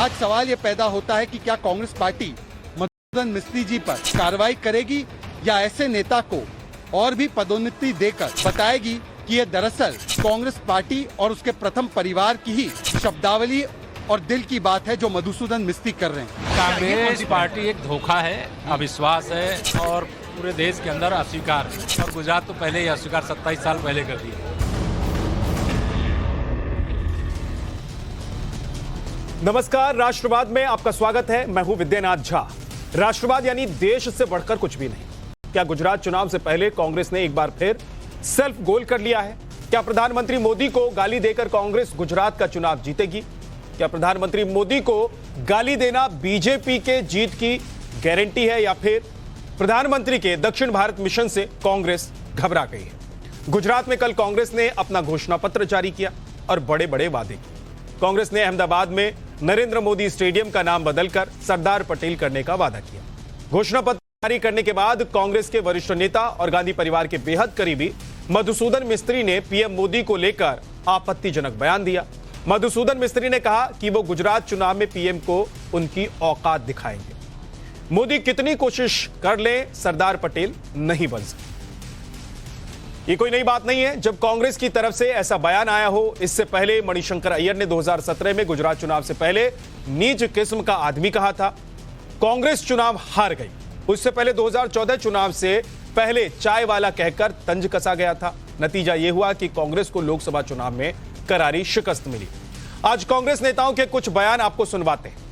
आज सवाल ये पैदा होता है कि क्या कांग्रेस पार्टी मधुसूदन मिस्त्री जी पर कार्रवाई करेगी या ऐसे नेता को और भी पदोन्नति देकर बताएगी कि ये दरअसल कांग्रेस पार्टी और उसके प्रथम परिवार की ही शब्दावली और दिल की बात है जो मधुसूदन मिस्त्री कर रहे हैं। कांग्रेस पार्टी एक धोखा है, अविश्वास है और पूरे देश के अंदर अस्वीकार है। और गुजरात तो पहले ही अस्वीकार 27 साल पहले कर दिया। नमस्कार, राष्ट्रवाद में आपका स्वागत है। मैं हूं विद्यानाथ झा। राष्ट्रवाद यानी देश से बढ़कर कुछ भी नहीं। क्या गुजरात चुनाव से पहले कांग्रेस ने एक बार फिर सेल्फ गोल कर लिया है? क्या प्रधानमंत्री मोदी को गाली देकर कांग्रेस गुजरात का चुनाव जीतेगी? क्या प्रधानमंत्री मोदी को गाली देना बीजेपी के जीत की गारंटी है या फिर प्रधानमंत्री के दक्षिण भारत मिशन से कांग्रेस घबरा गई है? गुजरात में कल कांग्रेस ने अपना घोषणा पत्र जारी किया और बड़े बड़े वादे किए। कांग्रेस ने अहमदाबाद में नरेंद्र मोदी स्टेडियम का नाम बदलकर सरदार पटेल करने का वादा किया। घोषणा पत्र जारी करने के बाद कांग्रेस के वरिष्ठ नेता और गांधी परिवार के बेहद करीबी मधुसूदन मिस्त्री ने पीएम मोदी को लेकर आपत्तिजनक बयान दिया। मधुसूदन मिस्त्री ने कहा कि वो गुजरात चुनाव में पीएम को उनकी औकात दिखाएंगे। मोदी कितनी कोशिश कर ले, सरदार पटेल नहीं बन सकते। ये कोई नई बात नहीं है। जब कांग्रेस की तरफ से ऐसा बयान आया हो, इससे पहले मणिशंकर अय्यर ने 2017 में गुजरात चुनाव से पहले नीच किस्म का आदमी कहा था। कांग्रेस चुनाव हार गई। उससे पहले 2014 चुनाव से पहले चाय वाला कहकर तंज कसा गया था। नतीजा यह हुआ कि कांग्रेस को लोकसभा चुनाव में करारी शिकस्त मिली। आज कांग्रेस नेताओं के कुछ बयान आपको सुनवाते हैं।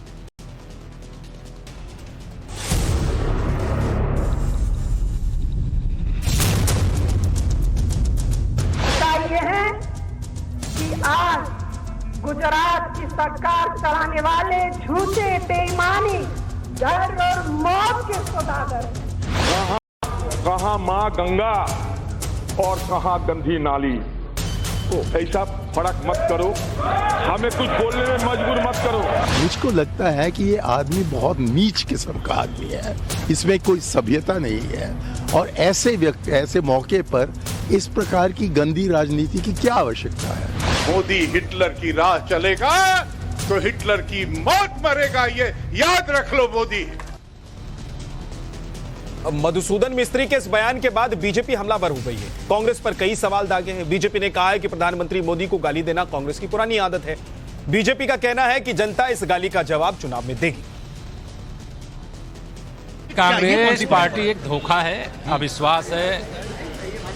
यह है कि आज गुजरात की सरकार चलाने वाले झूठे बेईमानी, डर और मौत के सौदागर हैं। कहां मां गंगा और कहां गंदी नाली। तो ऐसा फर्क मत करो, हमें कुछ बोलने में मजबूर मत करो। मुझको लगता है कि ये आदमी बहुत नीच किस्म का आदमी है, इसमें कोई सभ्यता नहीं है और ऐसे व्यक्ति ऐसे मौके पर इस प्रकार की गंदी राजनीति की क्या आवश्यकता है? मोदी हिटलर की राह चलेगा तो हिटलर की मौत मरेगा, ये याद रख लो मोदी। मधुसूदन मिस्त्री के इस बयान के बाद बीजेपी हमलावर हो गई है। कांग्रेस पर कई सवाल दागे हैं। बीजेपी ने कहा है कि प्रधानमंत्री मोदी को गाली देना कांग्रेस की पुरानी आदत है। बीजेपी का कहना है कि जनता इस गाली का जवाब चुनाव में देगी। कांग्रेस पार्टी एक धोखा है, अविश्वास है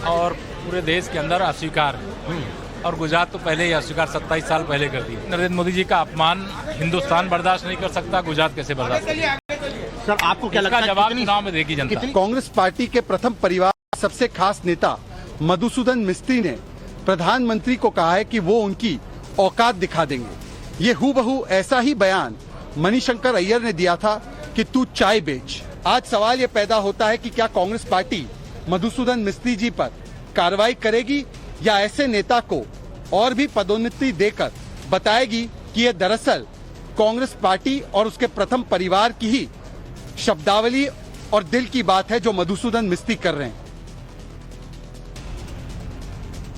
और पूरे देश के अंदर अस्वीकार है। और गुजरात तो पहले ही अस्वीकार 27 साल पहले कर दिया। नरेंद्र मोदी जी का अपमान हिंदुस्तान बर्दाश्त नहीं कर सकता, गुजरात कैसे बर्दाश्त करेगा? सर, आपको क्या लगता है जवाब चुनाव में देगी जनता। कांग्रेस पार्टी के प्रथम परिवार सबसे खास नेता मधुसूदन मिस्त्री ने प्रधानमंत्री को कहा है कि वो उनकी औकात दिखा देंगे। ये हूबहू ऐसा ही बयान मणिशंकर अय्यर ने दिया था कि तू चाय बेच। आज सवाल ये पैदा होता है कि क्या कांग्रेस पार्टी मधुसूदन मिस्त्री जी पर कार्रवाई करेगी या ऐसे नेता को और भी पदोन्नति देकर बताएगी कि ये दरअसल कांग्रेस पार्टी और उसके प्रथम परिवार की ही शब्दावली और दिल की बात है जो मधुसूदन मिस्त्री कर रहे हैं।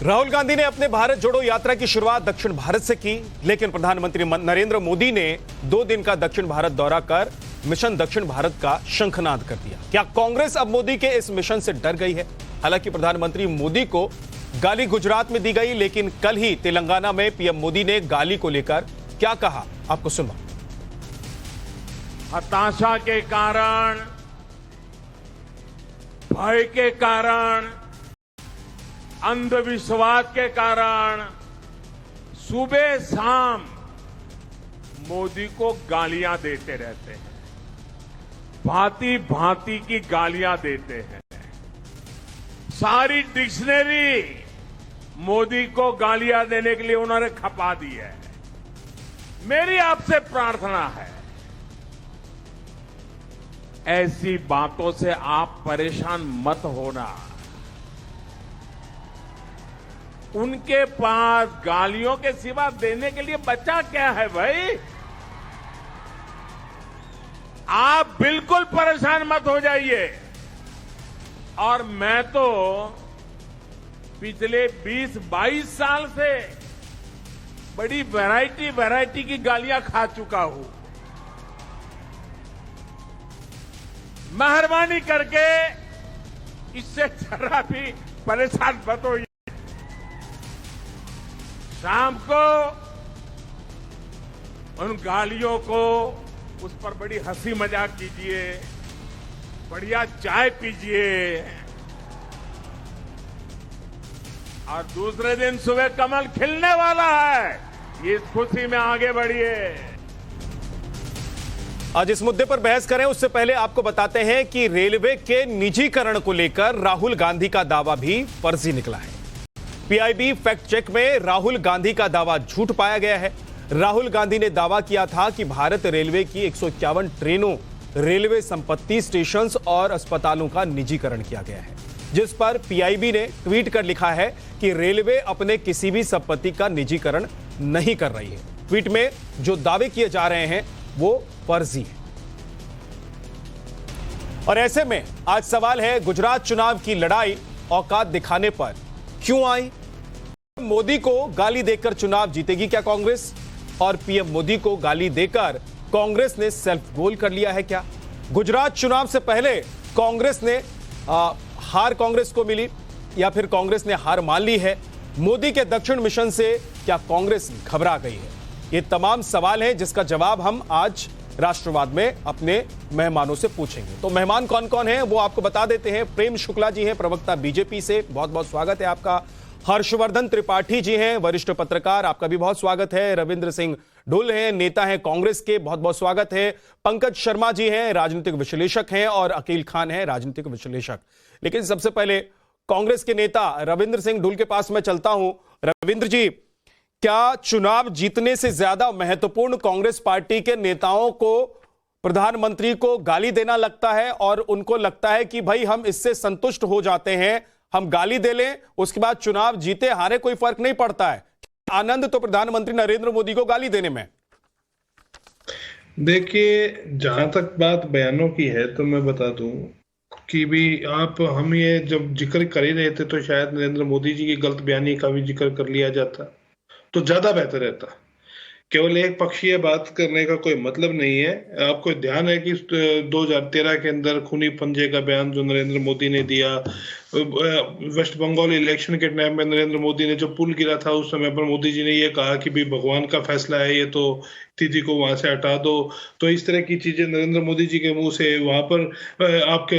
राहुल गांधी ने अपने भारत जोड़ो यात्रा की शुरुआत दक्षिण भारत से की, लेकिन प्रधानमंत्री नरेंद्र मोदी ने 2 दिन का दक्षिण भारत दौरा कर मिशन दक्षिण भारत का शंखनाद कर दिया। क्या कांग्रेस अब मोदी के इस मिशन से डर गई है? हालांकि प्रधानमंत्री मोदी को गाली गुजरात में दी गई, लेकिन कल ही तेलंगाना में पीएम मोदी ने गाली को लेकर क्या कहा, आपको सुनो। हताशा के कारण, भय के कारण, अंधविश्वास के कारण सुबह शाम मोदी को गालियां देते रहते हैं, भांति भांति की गालियां देते हैं। सारी डिक्शनरी मोदी को गालियां देने के लिए उन्होंने खपा दी है। मेरी आपसे प्रार्थना है, ऐसी बातों से आप परेशान मत होना। उनके पास गालियों के सिवा देने के लिए बचा क्या है भाई? आप बिल्कुल परेशान मत हो जाइए। और मैं तो पिछले 20-22 साल से बड़ी वैरायटी की गालियां खा चुका हूं। मेहरबानी करके इससे जरा भी परेशान मत होइए। शाम को उन गालियों को, उस पर बड़ी हंसी मजाक कीजिए, बढ़िया चाय पीजिए और दूसरे दिन सुबह कमल खिलने वाला है, इस खुशी में आगे बढ़िए। आज इस मुद्दे पर बहस करें उससे पहले आपको बताते हैं कि रेलवे के निजीकरण को लेकर राहुल गांधी का दावा भी फर्जी निकला है। पीआईबी फैक्ट चेक में राहुल गांधी का दावा झूठ पाया गया है। राहुल गांधी ने दावा किया था कि भारत रेलवे की 151 ट्रेनों, रेलवे संपत्ति, स्टेशन और अस्पतालों का निजीकरण किया गया है, जिस पर पीआईबी ने ट्वीट कर लिखा है कि रेलवे अपने किसी भी संपत्ति का निजीकरण नहीं कर रही है। ट्वीट में जो दावे किए जा रहे हैं वो फर्जी है। और ऐसे में आज सवाल है, गुजरात चुनाव की लड़ाई औकात दिखाने पर क्यों आई? मोदी को गाली देकर चुनाव जीतेगी क्या कांग्रेस? और पीएम मोदी को गाली देकर कांग्रेस ने सेल्फ गोल कर लिया है क्या? गुजरात चुनाव से पहले कांग्रेस ने हार कांग्रेस को मिली या फिर कांग्रेस ने हार मान ली है? मोदी के दक्षिण मिशन से क्या कांग्रेस घबरा गई है? ये तमाम सवाल हैं जिसका जवाब हम आज राष्ट्रवाद में अपने मेहमानों से पूछेंगे। तो मेहमान कौन कौन हैं वो आपको बता देते हैं। प्रेम शुक्ला जी हैं, प्रवक्ता बीजेपी से, बहुत बहुत स्वागत है आपका। हर्षवर्धन त्रिपाठी जी हैं, वरिष्ठ पत्रकार, आपका भी बहुत स्वागत है। रविंद्र सिंह ढुल हैं, नेता हैं कांग्रेस के, बहुत बहुत स्वागत है। पंकज शर्मा जी हैं, राजनीतिक विश्लेषक हैं, और अकील खान हैं, राजनीतिक विश्लेषक। लेकिन सबसे पहले कांग्रेस के नेता रविंद्र सिंह ढुल के पास मैं चलता हूं। रविंद्र जी, क्या चुनाव जीतने से ज्यादा महत्वपूर्ण कांग्रेस पार्टी के नेताओं को प्रधानमंत्री को गाली देना लगता है, और उनको लगता है कि भाई हम इससे संतुष्ट हो जाते हैं, हम गाली दे लें, उसके बाद चुनाव जीते हारे कोई फर्क नहीं पड़ता है? आनंद तो प्रधानमंत्री नरेंद्र मोदी को गाली देने में। देखिए, जहां तक बात बयानों की है तो मैं बता दूं कि भी हम ये जब जिक्र कर ही रहे थे तो शायद नरेंद्र मोदी जी की गलत बयानी का भी जिक्र कर लिया जाता तो ज्यादा बेहतर रहता। केवल एक पक्षीय बात करने का कोई मतलब नहीं है। आपको ध्यान है कि 2013 के अंदर खूनी पंजे का बयान जो नरेंद्र मोदी ने दिया, वेस्ट बंगाल इलेक्शन के टाइम में नरेंद्र मोदी ने जो पुल गिरा था उस समय पर मोदी जी ने ये कहा कि भी भगवान का फैसला है, ये तो दीदी को वहां से हटा दो। तो इस तरह की चीजें नरेंद्र मोदी जी के मुंह से वहां पर आपके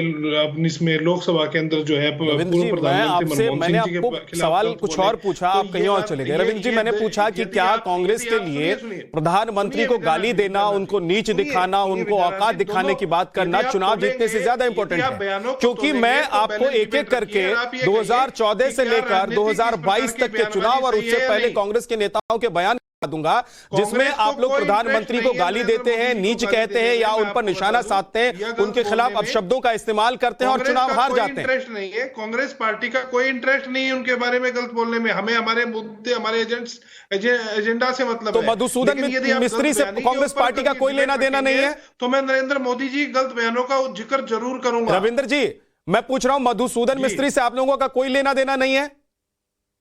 इसमें लोकसभा के अंदर जो है रविंद्र जी, मैंने आपको सवाल कुछ और पूछा, आप कहीं और चले गए। रविंद्र जी, मैंने पूछा कि क्या कांग्रेस के लिए प्रधानमंत्री को गाली देना, उनको नीच दिखाना, उनको औकात दिखाने की बात करना चुनाव जीतने से ज्यादा इंपॉर्टेंट है? क्योंकि मैं आपको एक एक करके 2014 से लेकर 2022 तक के चुनाव और उससे पहले कांग्रेस के नेताओं के बयान दूंगा जिसमें आप लोग प्रधानमंत्री को गाली देते हैं, नीच कहते हैं या उन पर निशाना साधते हैं, उनके खिलाफ अपशब्दों का इस्तेमाल करते हैं और चुनाव हार जाते हैं। इंटरेस्ट नहीं है, कांग्रेस पार्टी का कोई इंटरेस्ट नहीं है उनके बारे में गलत बोलने में। हमें हमारे मुद्दे, हमारे एजेंडा से मतलब तो मधुसूदन मिस्त्री से कांग्रेस पार्टी का कोई लेना देना नहीं है? तो मैं नरेंद्र मोदी जी गलत बयानों का जिक्र जरूर करूंगा। रविंद्र जी, मैं पूछ रहा हूं, मधुसूदन मिस्त्री से आप लोगों का कोई लेना देना नहीं है?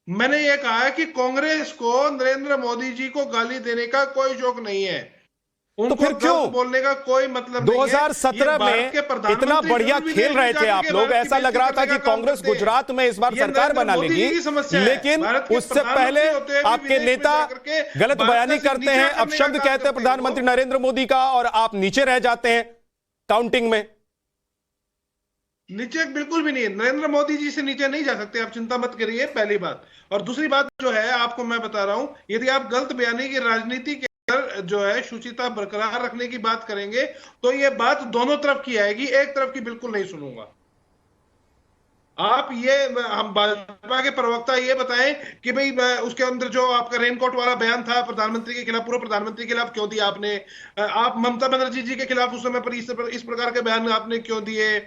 मैंने ये कहा है कि कांग्रेस को नरेंद्र मोदी जी को गाली देने का कोई शौक नहीं है, तो फिर क्यों बोलने का कोई मतलब 2017 में इतना बढ़िया खेल रहे थे आप लोग, ऐसा लग रहा था कि कांग्रेस गुजरात में इस बार सरकार बना लेगी, लेकिन उससे पहले आपके नेता गलत बयानी करते हैं, अपशब्द कहते हैं प्रधानमंत्री नरेंद्र मोदी का, और आप नीचे रह जाते हैं काउंटिंग में। नीचे बिल्कुल भी नहीं, नरेंद्र मोदी जी से नीचे नहीं जा सकते, आप चिंता मत करिए, पहली बात। और दूसरी बात जो है आपको मैं बता रहा हूं, यदि आप गलत बयानी की राजनीति के अंदर जो है शुचिता बरकरार रखने की बात करेंगे तो ये बात दोनों तरफ की आएगी, एक तरफ की बिल्कुल नहीं सुनूंगा। आप ये, हम भाजपा के प्रवक्ता ये बताएं कि भाई उसके अंदर जो आपका रेनकोट वाला बयान था प्रधानमंत्री के खिलाफ, पूर्व प्रधानमंत्री के खिलाफ क्यों दिया आपने? आप ममता बनर्जी जी के खिलाफ उस समय पर इस प्रकार के बयान आपने क्यों दिए?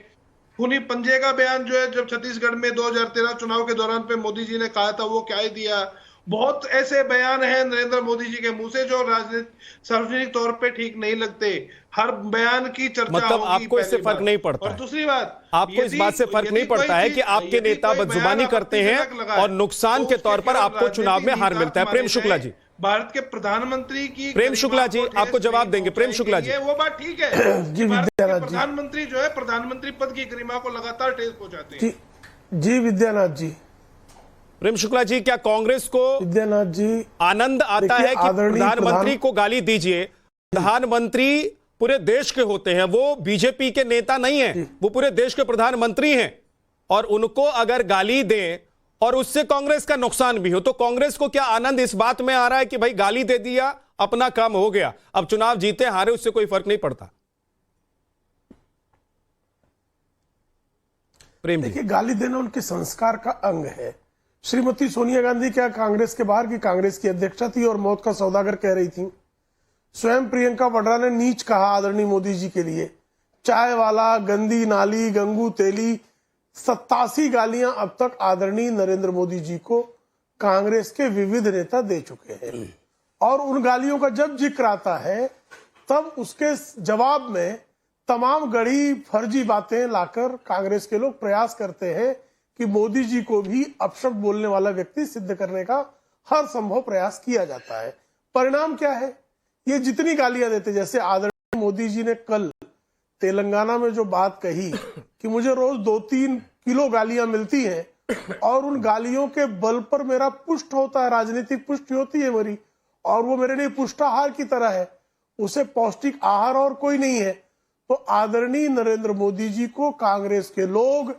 खूनी पंजे का बयान जो है जब छत्तीसगढ़ में 2013 चुनाव के दौरान पे मोदी जी ने कहा था वो क्या ही दिया? बहुत ऐसे बयान हैं नरेंद्र मोदी जी के मुंह से जो सार्वजनिक तौर पे ठीक नहीं लगते। हर बयान की चर्चा मतलब आपको इससे फर्क नहीं पड़ता? और दूसरी बात, आपको इस बात से फर्क नहीं पड़ता है कि आपके नेता बदजुबानी करते हैं और नुकसान के तौर पर आपको चुनाव में हार मिलता है? प्रेम शुक्ला जी, भारत के प्रधानमंत्री की प्रेम शुक्ला जी, गरिमा को आपको ठेस जवाब नहीं देंगे। प्रेम पहुंचाई शुक्ला गई जी। है, वो बात ठीक है जी, भारत के विद्यानाथ जी। प्रधानमंत्री जो है प्रधानमंत्री पद की गरिमा को लगातार ठेस पहुंचाते हैं। जी विद्यानाथ जी, प्रेम शुक्ला जी, क्या कांग्रेस को विद्यानाथ जी आनंद आता देखिए, है कि आदरणीय प्रधानमंत्री को गाली दीजिए? प्रधानमंत्री पूरे देश के होते हैं, वो बीजेपी के नेता नहीं है, वो पूरे देश के प्रधानमंत्री हैं, और उनको अगर गाली दें और उससे कांग्रेस का नुकसान भी हो, तो कांग्रेस को क्या आनंद इस बात में आ रहा है कि भाई गाली दे दिया, अपना काम हो गया, अब चुनाव जीते हारे उससे कोई फर्क नहीं पड़ता? प्रेम जी, देखिए, गाली देना उनके संस्कार का अंग है। श्रीमती सोनिया गांधी क्या कांग्रेस के बाहर की कांग्रेस की अध्यक्षा थी और मौत का सौदागर कह रही थी? स्वयं प्रियंका वाड्रा ने नीच कहा आदरणीय मोदी जी के लिए, चाय वाला, गंदी नाली, गंगू तेली, 87 गालियां अब तक आदरणीय नरेंद्र मोदी जी को कांग्रेस के विविध नेता दे चुके हैं। और उन गालियों का जब जिक्र आता है तब उसके जवाब में तमाम गढ़ी फर्जी बातें लाकर कांग्रेस के लोग प्रयास करते हैं कि मोदी जी को भी अपशब्द बोलने वाला व्यक्ति सिद्ध करने का हर संभव प्रयास किया जाता है। परिणाम क्या है? ये जितनी गालियां देते, जैसे आदरणीय मोदी जी ने कल तेलंगाना में जो बात कही कि मुझे रोज 2-3 किलो गालियां मिलती हैं और उन गालियों के बल पर मेरा पुष्ट होता है, राजनीतिक पुष्टि होती है मेरी, और वो मेरे लिए पुष्टाहार की तरह है, उसे पौष्टिक आहार और कोई नहीं है। तो आदरणीय नरेंद्र मोदी जी को कांग्रेस के लोग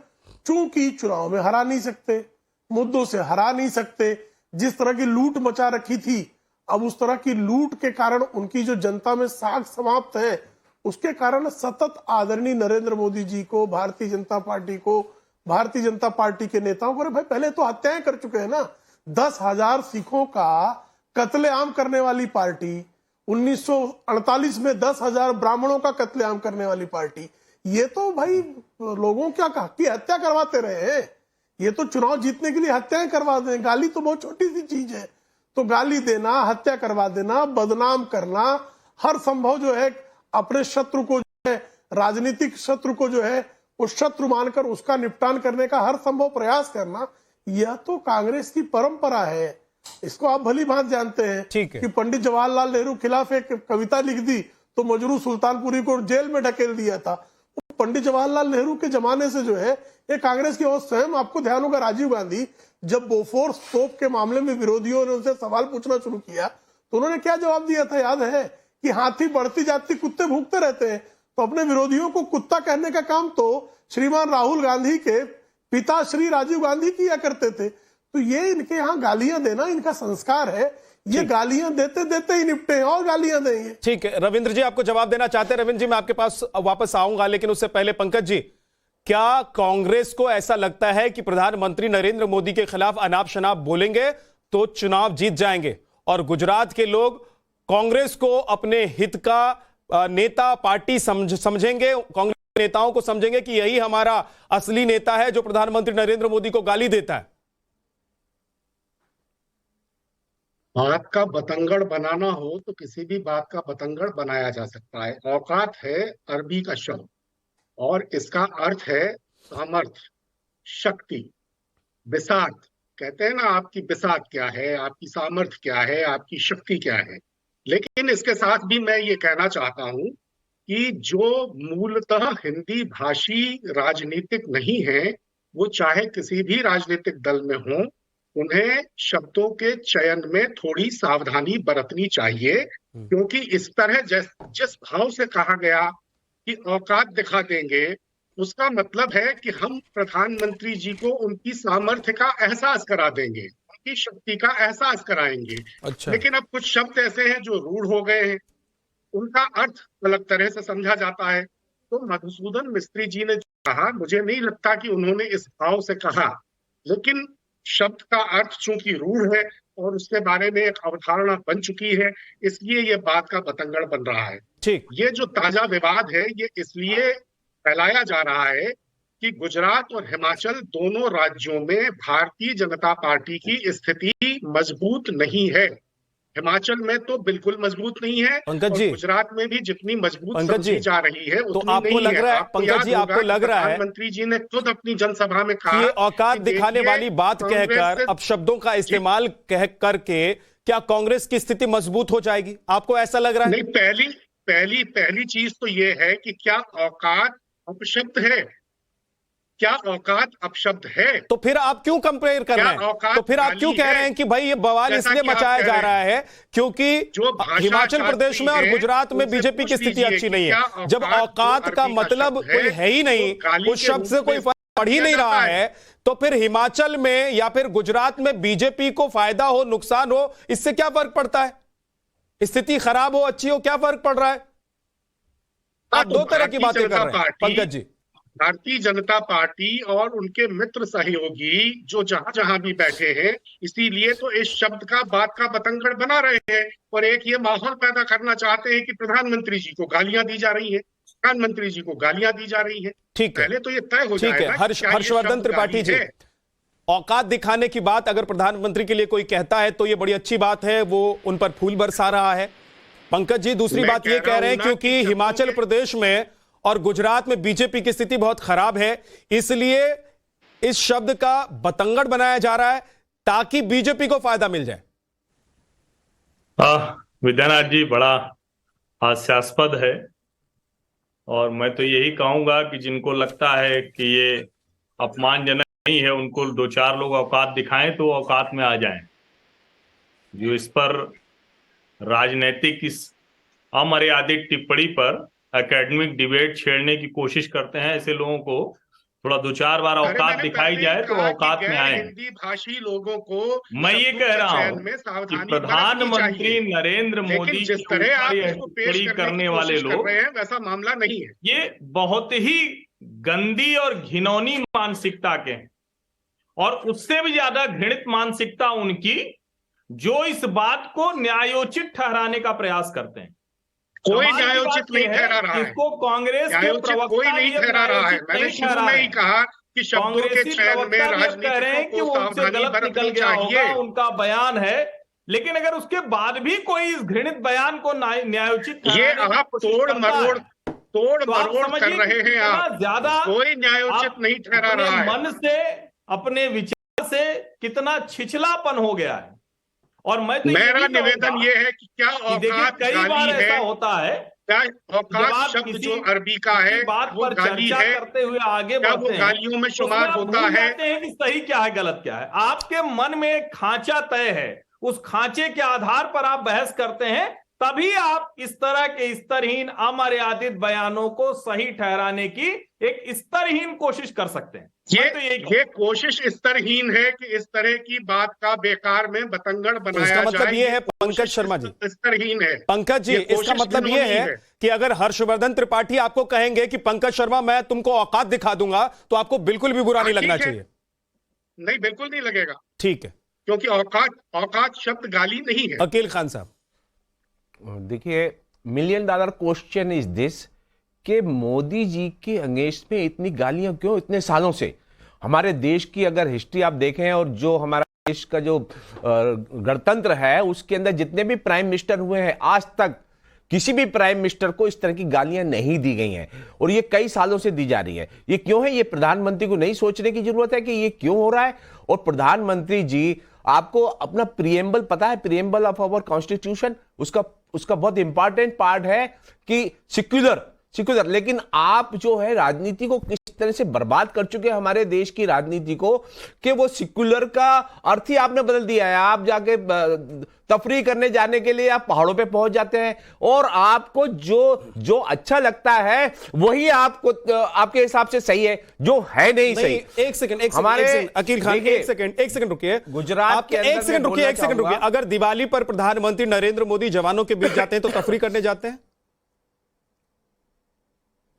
चूंकि चुनाव में हरा नहीं सकते, मुद्दों से हरा नहीं सकते, जिस तरह की लूट मचा रखी थी, अब उस तरह की लूट के कारण उनकी जो जनता में साख समाप्त है, उसके कारण सतत आदरणीय नरेंद्र मोदी जी को, भारतीय जनता पार्टी को, भारतीय जनता पार्टी के नेताओं को, अरे भाई पहले तो हत्याएं कर चुके हैं ना। 10,000 सिखों का कत्लेआम करने वाली पार्टी, 1948 में 10,000 ब्राह्मणों का कत्लेआम करने वाली पार्टी, ये तो भाई लोगों क्या की हत्या करवाते रहे हैं। ये तो चुनाव जीतने के लिए हत्याएं करवा दें। गाली तो बहुत छोटी सी चीज है, तो गाली देना, हत्या करवा देना, बदनाम करना, हर संभव जो है अपने शत्रु को जो है, राजनीतिक शत्रु को जो है वो शत्रु मानकर उसका निपटान करने का हर संभव प्रयास करना, यह तो कांग्रेस की परंपरा है। इसको आप भली भांति जानते हैं कि पंडित जवाहरलाल नेहरू खिलाफ एक कविता लिख दी तो मजरू सुल्तानपुरी को जेल में ढकेल दिया था। पंडित जवाहरलाल नेहरू के जमाने से जो है ये कांग्रेस की और स्वयं, आपको ध्यान होगा, राजीव गांधी जब बोफोर्स तोप के मामले में विरोधियों ने उनसे सवाल पूछना शुरू किया तो उन्होंने क्या जवाब दिया था, याद है? कि हाथी बढ़ती जाती कुत्ते भूखते रहते हैं। तो अपने विरोधियों को कुत्ता कहने का काम तो श्रीमान राहुल गांधी के पिता श्री राजीव गांधी किया करते थे। तो ये इनके यहाँ गालियां देना इनका संस्कार है, ये गालियां देते देते ही निपटे हैं और गालियां देंगे। ठीक है, रविंद्र जी आपको जवाब देना चाहते हैं। रविंद्र जी, मैं आपके पास वापस आऊंगा, लेकिन उससे पहले पंकज जी, क्या कांग्रेस को ऐसा लगता है कि प्रधानमंत्री नरेंद्र मोदी के खिलाफ अनाप शनाप बोलेंगे तो चुनाव जीत जाएंगे और गुजरात के लोग कांग्रेस को अपने हित का नेता, पार्टी समझेंगे, कांग्रेस नेताओं को समझेंगे कि यही हमारा असली नेता है जो प्रधानमंत्री नरेंद्र मोदी को गाली देता है? बात का बतंगड़ बनाना हो तो किसी भी बात का बतंगड़ बनाया जा सकता है। औकात है अरबी का शब्द और इसका अर्थ है सामर्थ्य, शक्ति, बिसात। कहते हैं ना, आपकी बिसात क्या है, आपकी सामर्थ्य क्या है, आपकी शक्ति क्या है। लेकिन इसके साथ भी मैं ये कहना चाहता हूं कि जो मूलतः हिंदी भाषी राजनीतिक नहीं है, वो चाहे किसी भी राजनीतिक दल में हो, उन्हें शब्दों के चयन में थोड़ी सावधानी बरतनी चाहिए, क्योंकि इस तरह जिस भाव से कहा गया कि औकात दिखा देंगे, उसका मतलब है कि हम प्रधानमंत्री जी को उनकी सामर्थ्य का एहसास करा देंगे, उनकी शक्ति का एहसास कराएंगे। अच्छा। लेकिन अब कुछ शब्द ऐसे हैं जो रूढ़ हो गए हैं, उनका अर्थ अलग तरह से समझा जाता है। तो मधुसूदन मिस्त्री जी ने जो कहा, मुझे नहीं लगता कि उन्होंने इस भाव से कहा, लेकिन शब्द का अर्थ चूंकि रूढ़ है और उसके बारे में एक अवधारणा बन चुकी है, इसलिए ये बात का बतंगड़ बन रहा है। ठीक, ये जो ताजा विवाद है ये इसलिए फैलाया जा रहा है कि गुजरात और हिमाचल दोनों राज्यों में भारतीय जनता पार्टी की स्थिति मजबूत नहीं है। हिमाचल में तो बिल्कुल मजबूत नहीं है, पंकज जी, गुजरात में भी जितनी मजबूत समझी जा रही है तो आपको लग रहा है, पंकज जी आपको लग रहा है प्रधानमंत्री जी ने खुद अपनी जनसभा में कहा कि औकात दिखाने वाली बात कहकर, अब शब्दों का इस्तेमाल कह करके क्या कांग्रेस की स्थिति मजबूत हो जाएगी? आपको ऐसा लग रहा है? नहीं, पहली चीज तो ये है कि क्या औकात अपशब्द है? क्या औकात अपशब्द है? तो फिर आप क्यों कंपेयर कर रहे हैं? तो फिर आप क्यों कह रहे हैं कि भाई ये बवाल इसलिए मचाया जा रहा है क्योंकि हिमाचल प्रदेश में और गुजरात में बीजेपी की स्थिति अच्छी नहीं है? जब औकात का मतलब कोई है ही नहीं, उस शब्द से कोई पढ़ ही नहीं रहा है, तो फिर हिमाचल में या फिर गुजरात में बीजेपी को फायदा हो नुकसान हो, इससे क्या फर्क पड़ता है? स्थिति खराब हो अच्छी हो, क्या फर्क पड़ रहा है? आप दो तरह की बातें कर रहे हैं पंकज जी। भारतीय जनता पार्टी और उनके मित्र सहयोगी जो जहां जहां भी बैठे हैं, इसीलिए तो इस शब्द का बात का बतंगड़ बना रहे हैं और एक ये माहौल पैदा करना चाहते हैं कि प्रधानमंत्री जी को गालियां दी जा रही हैं, प्रधानमंत्री जी को गालियां दी जा रही हैं। ठीक है, पहले तो ये तय हो जाए। ठीक है हर्षवर्धन त्रिपाठी जी, औकात दिखाने की बात अगर प्रधानमंत्री के लिए कोई कहता है तो ये बड़ी अच्छी बात है, वो उन पर फूल बरसा रहा है। पंकज जी दूसरी बात ये कह रहे हैं क्योंकि हिमाचल प्रदेश में और गुजरात में बीजेपी की स्थिति बहुत खराब है, इसलिए इस शब्द का बतंगड़ बनाया जा रहा है ताकि बीजेपी को फायदा मिल जाए। विद्यानाथ जी बड़ा हास्यास्पद है और मैं तो यही कहूंगा कि जिनको लगता है कि ये अपमानजनक नहीं है, उनको दो चार लोग औकात दिखाएं तो औकात में आ जाएं। जो इस पर राजनीतिक इस अमर्यादित टिप्पणी पर एकेडमिक डिबेट छेड़ने की कोशिश करते हैं, ऐसे लोगों को थोड़ा दो चार बार औकात दिखाई जाए तो औकात में आए। हिंदी भाषी लोगों को मैं ये कह रहा हूं कि प्रधानमंत्री नरेंद्र मोदी जिस तरह आप इसको पेश करने वाले लोग वैसा मामला नहीं है। ये बहुत ही गंदी और घिनौनी मानसिकता के हैं और उससे भी ज्यादा घृणित मानसिकता उनकी जो इस बात को न्यायोचित ठहराने का प्रयास करते हैं। कोई न्यायोचित नहीं ठहरा रहा है, इसको कांग्रेस के प्रवक्ता कोई नहीं ठहरा रहा है। मैंने शुरू में ही कहा कि शब्दों के चयन में राजनीतिकों को सावधानी बरतनी चाहिए, उनका बयान है। लेकिन अगर उसके बाद भी कोई इस घृणित बयान को न्यायोचित, ये आप तोड़ मरोड़ कर रहे हैं, आप ज्यादा कोई न्यायोचित नहीं ठहरा रहा है। मन से अपने विचार से कितना छिछलापन हो गया है। और मैं तो मेरा निवेदन ये है कि क्या औकात कई बार ऐसा होता है, क्या औकात शब्द जो अरबी का है बात वो पर गाली चर्चा है, करते हुए आगे क्या बढ़ते वो गालियों में शुमार होता है? कि सही क्या है गलत क्या है, आपके मन में एक खांचा तय है, उस खांचे के आधार पर आप बहस करते हैं, तभी आप इस तरह के स्तरहीन अमर्यादित बयानों को सही ठहराने की एक स्तरहीन कोशिश कर सकते हैं। ये कोशिश स्तरहीन है कि इस तरह की बात का बेकार में बतंगड़ बनाया जाए। मतलब ये है पंकज शर्मा जी, स्तरहीन है पंकज जी, इसका मतलब ये है कि अगर हर्षवर्धन त्रिपाठी आपको कहेंगे कि पंकज शर्मा मैं तुमको औकात दिखा दूंगा तो आपको बिल्कुल भी बुरा नहीं लगना चाहिए? नहीं, बिल्कुल नहीं लगेगा। ठीक है, क्योंकि औकात शब्द गाली नहीं है। अकील खान साहब देखिए, $1 million क्वेश्चन इज दिस कि मोदी जी के अगेंस्ट में इतनी गालियां क्यों इतने सालों से? हमारे देश की अगर हिस्ट्री आप देखें और जो हमारा देश का जो गणतंत्र है उसके अंदर जितने भी प्राइम मिनिस्टर हुए हैं आज तक किसी भी प्राइम मिनिस्टर को इस तरह की गालियां नहीं दी गई हैं और ये कई सालों से दी जा रही है। ये क्यों है? ये प्रधानमंत्री को नहीं सोचने की जरूरत है कि ये क्यों हो रहा है? और प्रधानमंत्री जी, आपको अपना प्रिएम्बल पता है? प्रिएम्बल ऑफ आवर कॉन्स्टिट्यूशन, उसका बहुत इंपॉर्टेंट पार्ट है कि सिक्युलर, लेकिन आप जो है राजनीति को किस तरह से बर्बाद कर चुके हैं हमारे देश की राजनीति को कि वो सिक्युलर का अर्थ ही आपने बदल दिया है। आप जाके तफरीह करने जाने के लिए आप पहाड़ों पे पहुंच जाते हैं और आपको जो अच्छा लगता है वही आपको आपके हिसाब से सही है, जो है नहीं सही। एक सेकंड अकील खान, एक सेकंड रुकिए। गुजरात के एक सेकंड रुकिए। अगर दिवाली पर प्रधानमंत्री नरेंद्र मोदी जवानों के बीच जाते हैं तो तफरीह करने जाते हैं?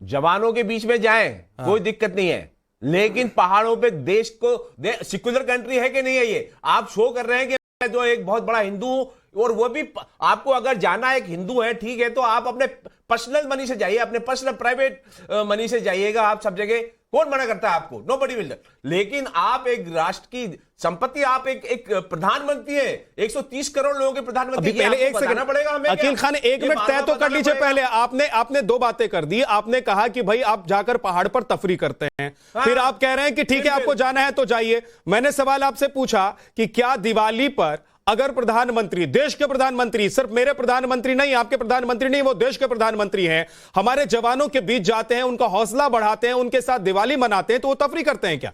जवानों के बीच में जाएं, कोई दिक्कत नहीं है, लेकिन पहाड़ों पे देश को सेक्युलर कंट्री है कि नहीं है? ये आप शो कर रहे हैं कि मैं जो एक बहुत बड़ा हिंदू, और वो भी आपको अगर जाना एक हिंदू है, ठीक है, तो आप अपने पर्सनल मनी से जाइए, अपने पर्सनल प्राइवेट मनी से जाइएगा आप सब जगह। कौन मना करता है आपको? Nobody will. लेकिन आप एक राष्ट्र की संपत्ति, आप एक प्रधानमंत्री है, 130 करोड़ लोगों के प्रधानमंत्री। पहले एक सेकंड पड़ेगा हमें। अकील खान, एक मिनट तय तो कर लीजिए। पहले आपने दो बातें कर दी। आपने कहा कि भाई आप जाकर पहाड़ पर तफरी करते हैं, फिर आप कह रहे हैं कि ठीक है आपको जाना है तो जाइए। मैंने सवाल आपसे पूछा कि क्या दिवाली पर अगर प्रधानमंत्री, देश के प्रधानमंत्री, सिर्फ मेरे प्रधानमंत्री नहीं, आपके प्रधानमंत्री नहीं, वो देश के प्रधानमंत्री हैं, हमारे जवानों के बीच जाते हैं, उनका हौसला बढ़ाते हैं, उनके साथ दिवाली मनाते हैं, तो वो तफरी करते हैं क्या?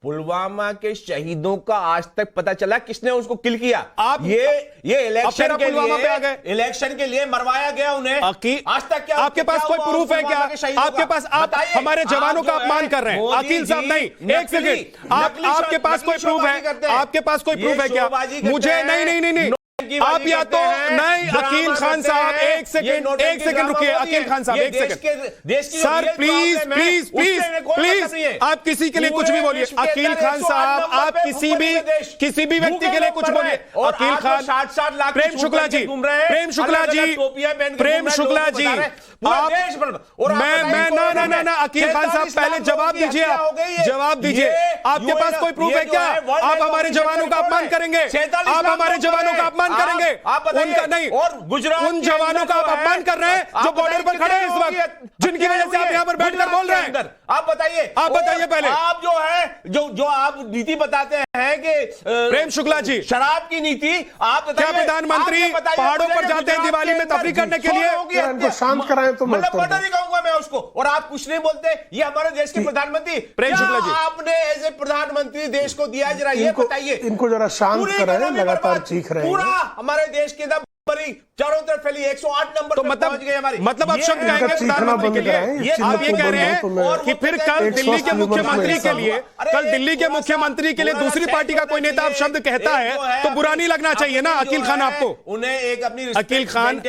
पुलवामा के शहीदों का आज तक पता चला किसने उसको किल किया? आप ये इलेक्शन के पुलवामा पे आ गए, इलेक्शन के लिए मरवाया गया उन्हें। आज तक क्या आपके पास कोई प्रूफ है क्या? आपके पास, आप हमारे जवानों का अपमान कर रहे हैं। अकील साहब नहीं, एक सेकंड, आपके पास कोई प्रूफ है? आपके पास कोई प्रूफ है क्या? मुझे नहीं, आप या तो नहीं, अकील खान साहब एक सेकंड रुकिए, अकील खान साहब एक सेकंड सर, प्लीज आप किसी के लिए कुछ भी बोलिए। अकील खान साहब, आप किसी भी व्यक्ति के लिए कुछ बोलिए। अकील खान, 60 लाख प्रेम शुक्ला जी, ना अकील खान साहब पहले जवाब दीजिए, जवाब दीजिए। आपके पास कोई प्रूफ है क्या? आप हमारे जवानों का अपमान करेंगे? आप हमारे जवानों का अपमान करेंगे? उनका नहीं, और गुजरात उन जवानों का आप अपमान कर रहे हैं जो बॉर्डर पर खड़े हैं इस वक्त, जिनकी वजह से आप यहाँ पर बैठकर बोल रहे हैं। आप बताइए पहले। आप जो है जो आप नीति बताते हैं कि प्रेम शुक्ला जी, शराब की नीति, आप क्या प्रधानमंत्री पहाड़ों पर जाते हैं दिवाली में तफरी करने के लिए? इनको शांत कराएं तो मतलब मर्डर ही कहूंगा मैं उसको, और आप कुछ नहीं बोलते। ये हमारे देश के प्रधानमंत्री, प्रेम शुक्ला जी, आपने एज ए प्रधानमंत्री देश को दिया, जरा ये बताइए। इनको जरा शांत कराएं, लगातार चीख रहे हैं। पूरा हमारे देश के दम चारों तरफ फैली 108 नंबर तो पहुंच गए हमारी। मतलब आप शब्द कहेंगे प्रधानमंत्री के लिए? आप ये कह रहे हैं कि फिर कल दिल्ली के मुख्यमंत्री के लिए, कल दिल्ली के मुख्यमंत्री के लिए दूसरी पार्टी का कोई नेता आप शब्द कहता है तो बुरा नहीं लगना चाहिए ना अकील खान आपको? उन्हें एक अपनी अकील खान,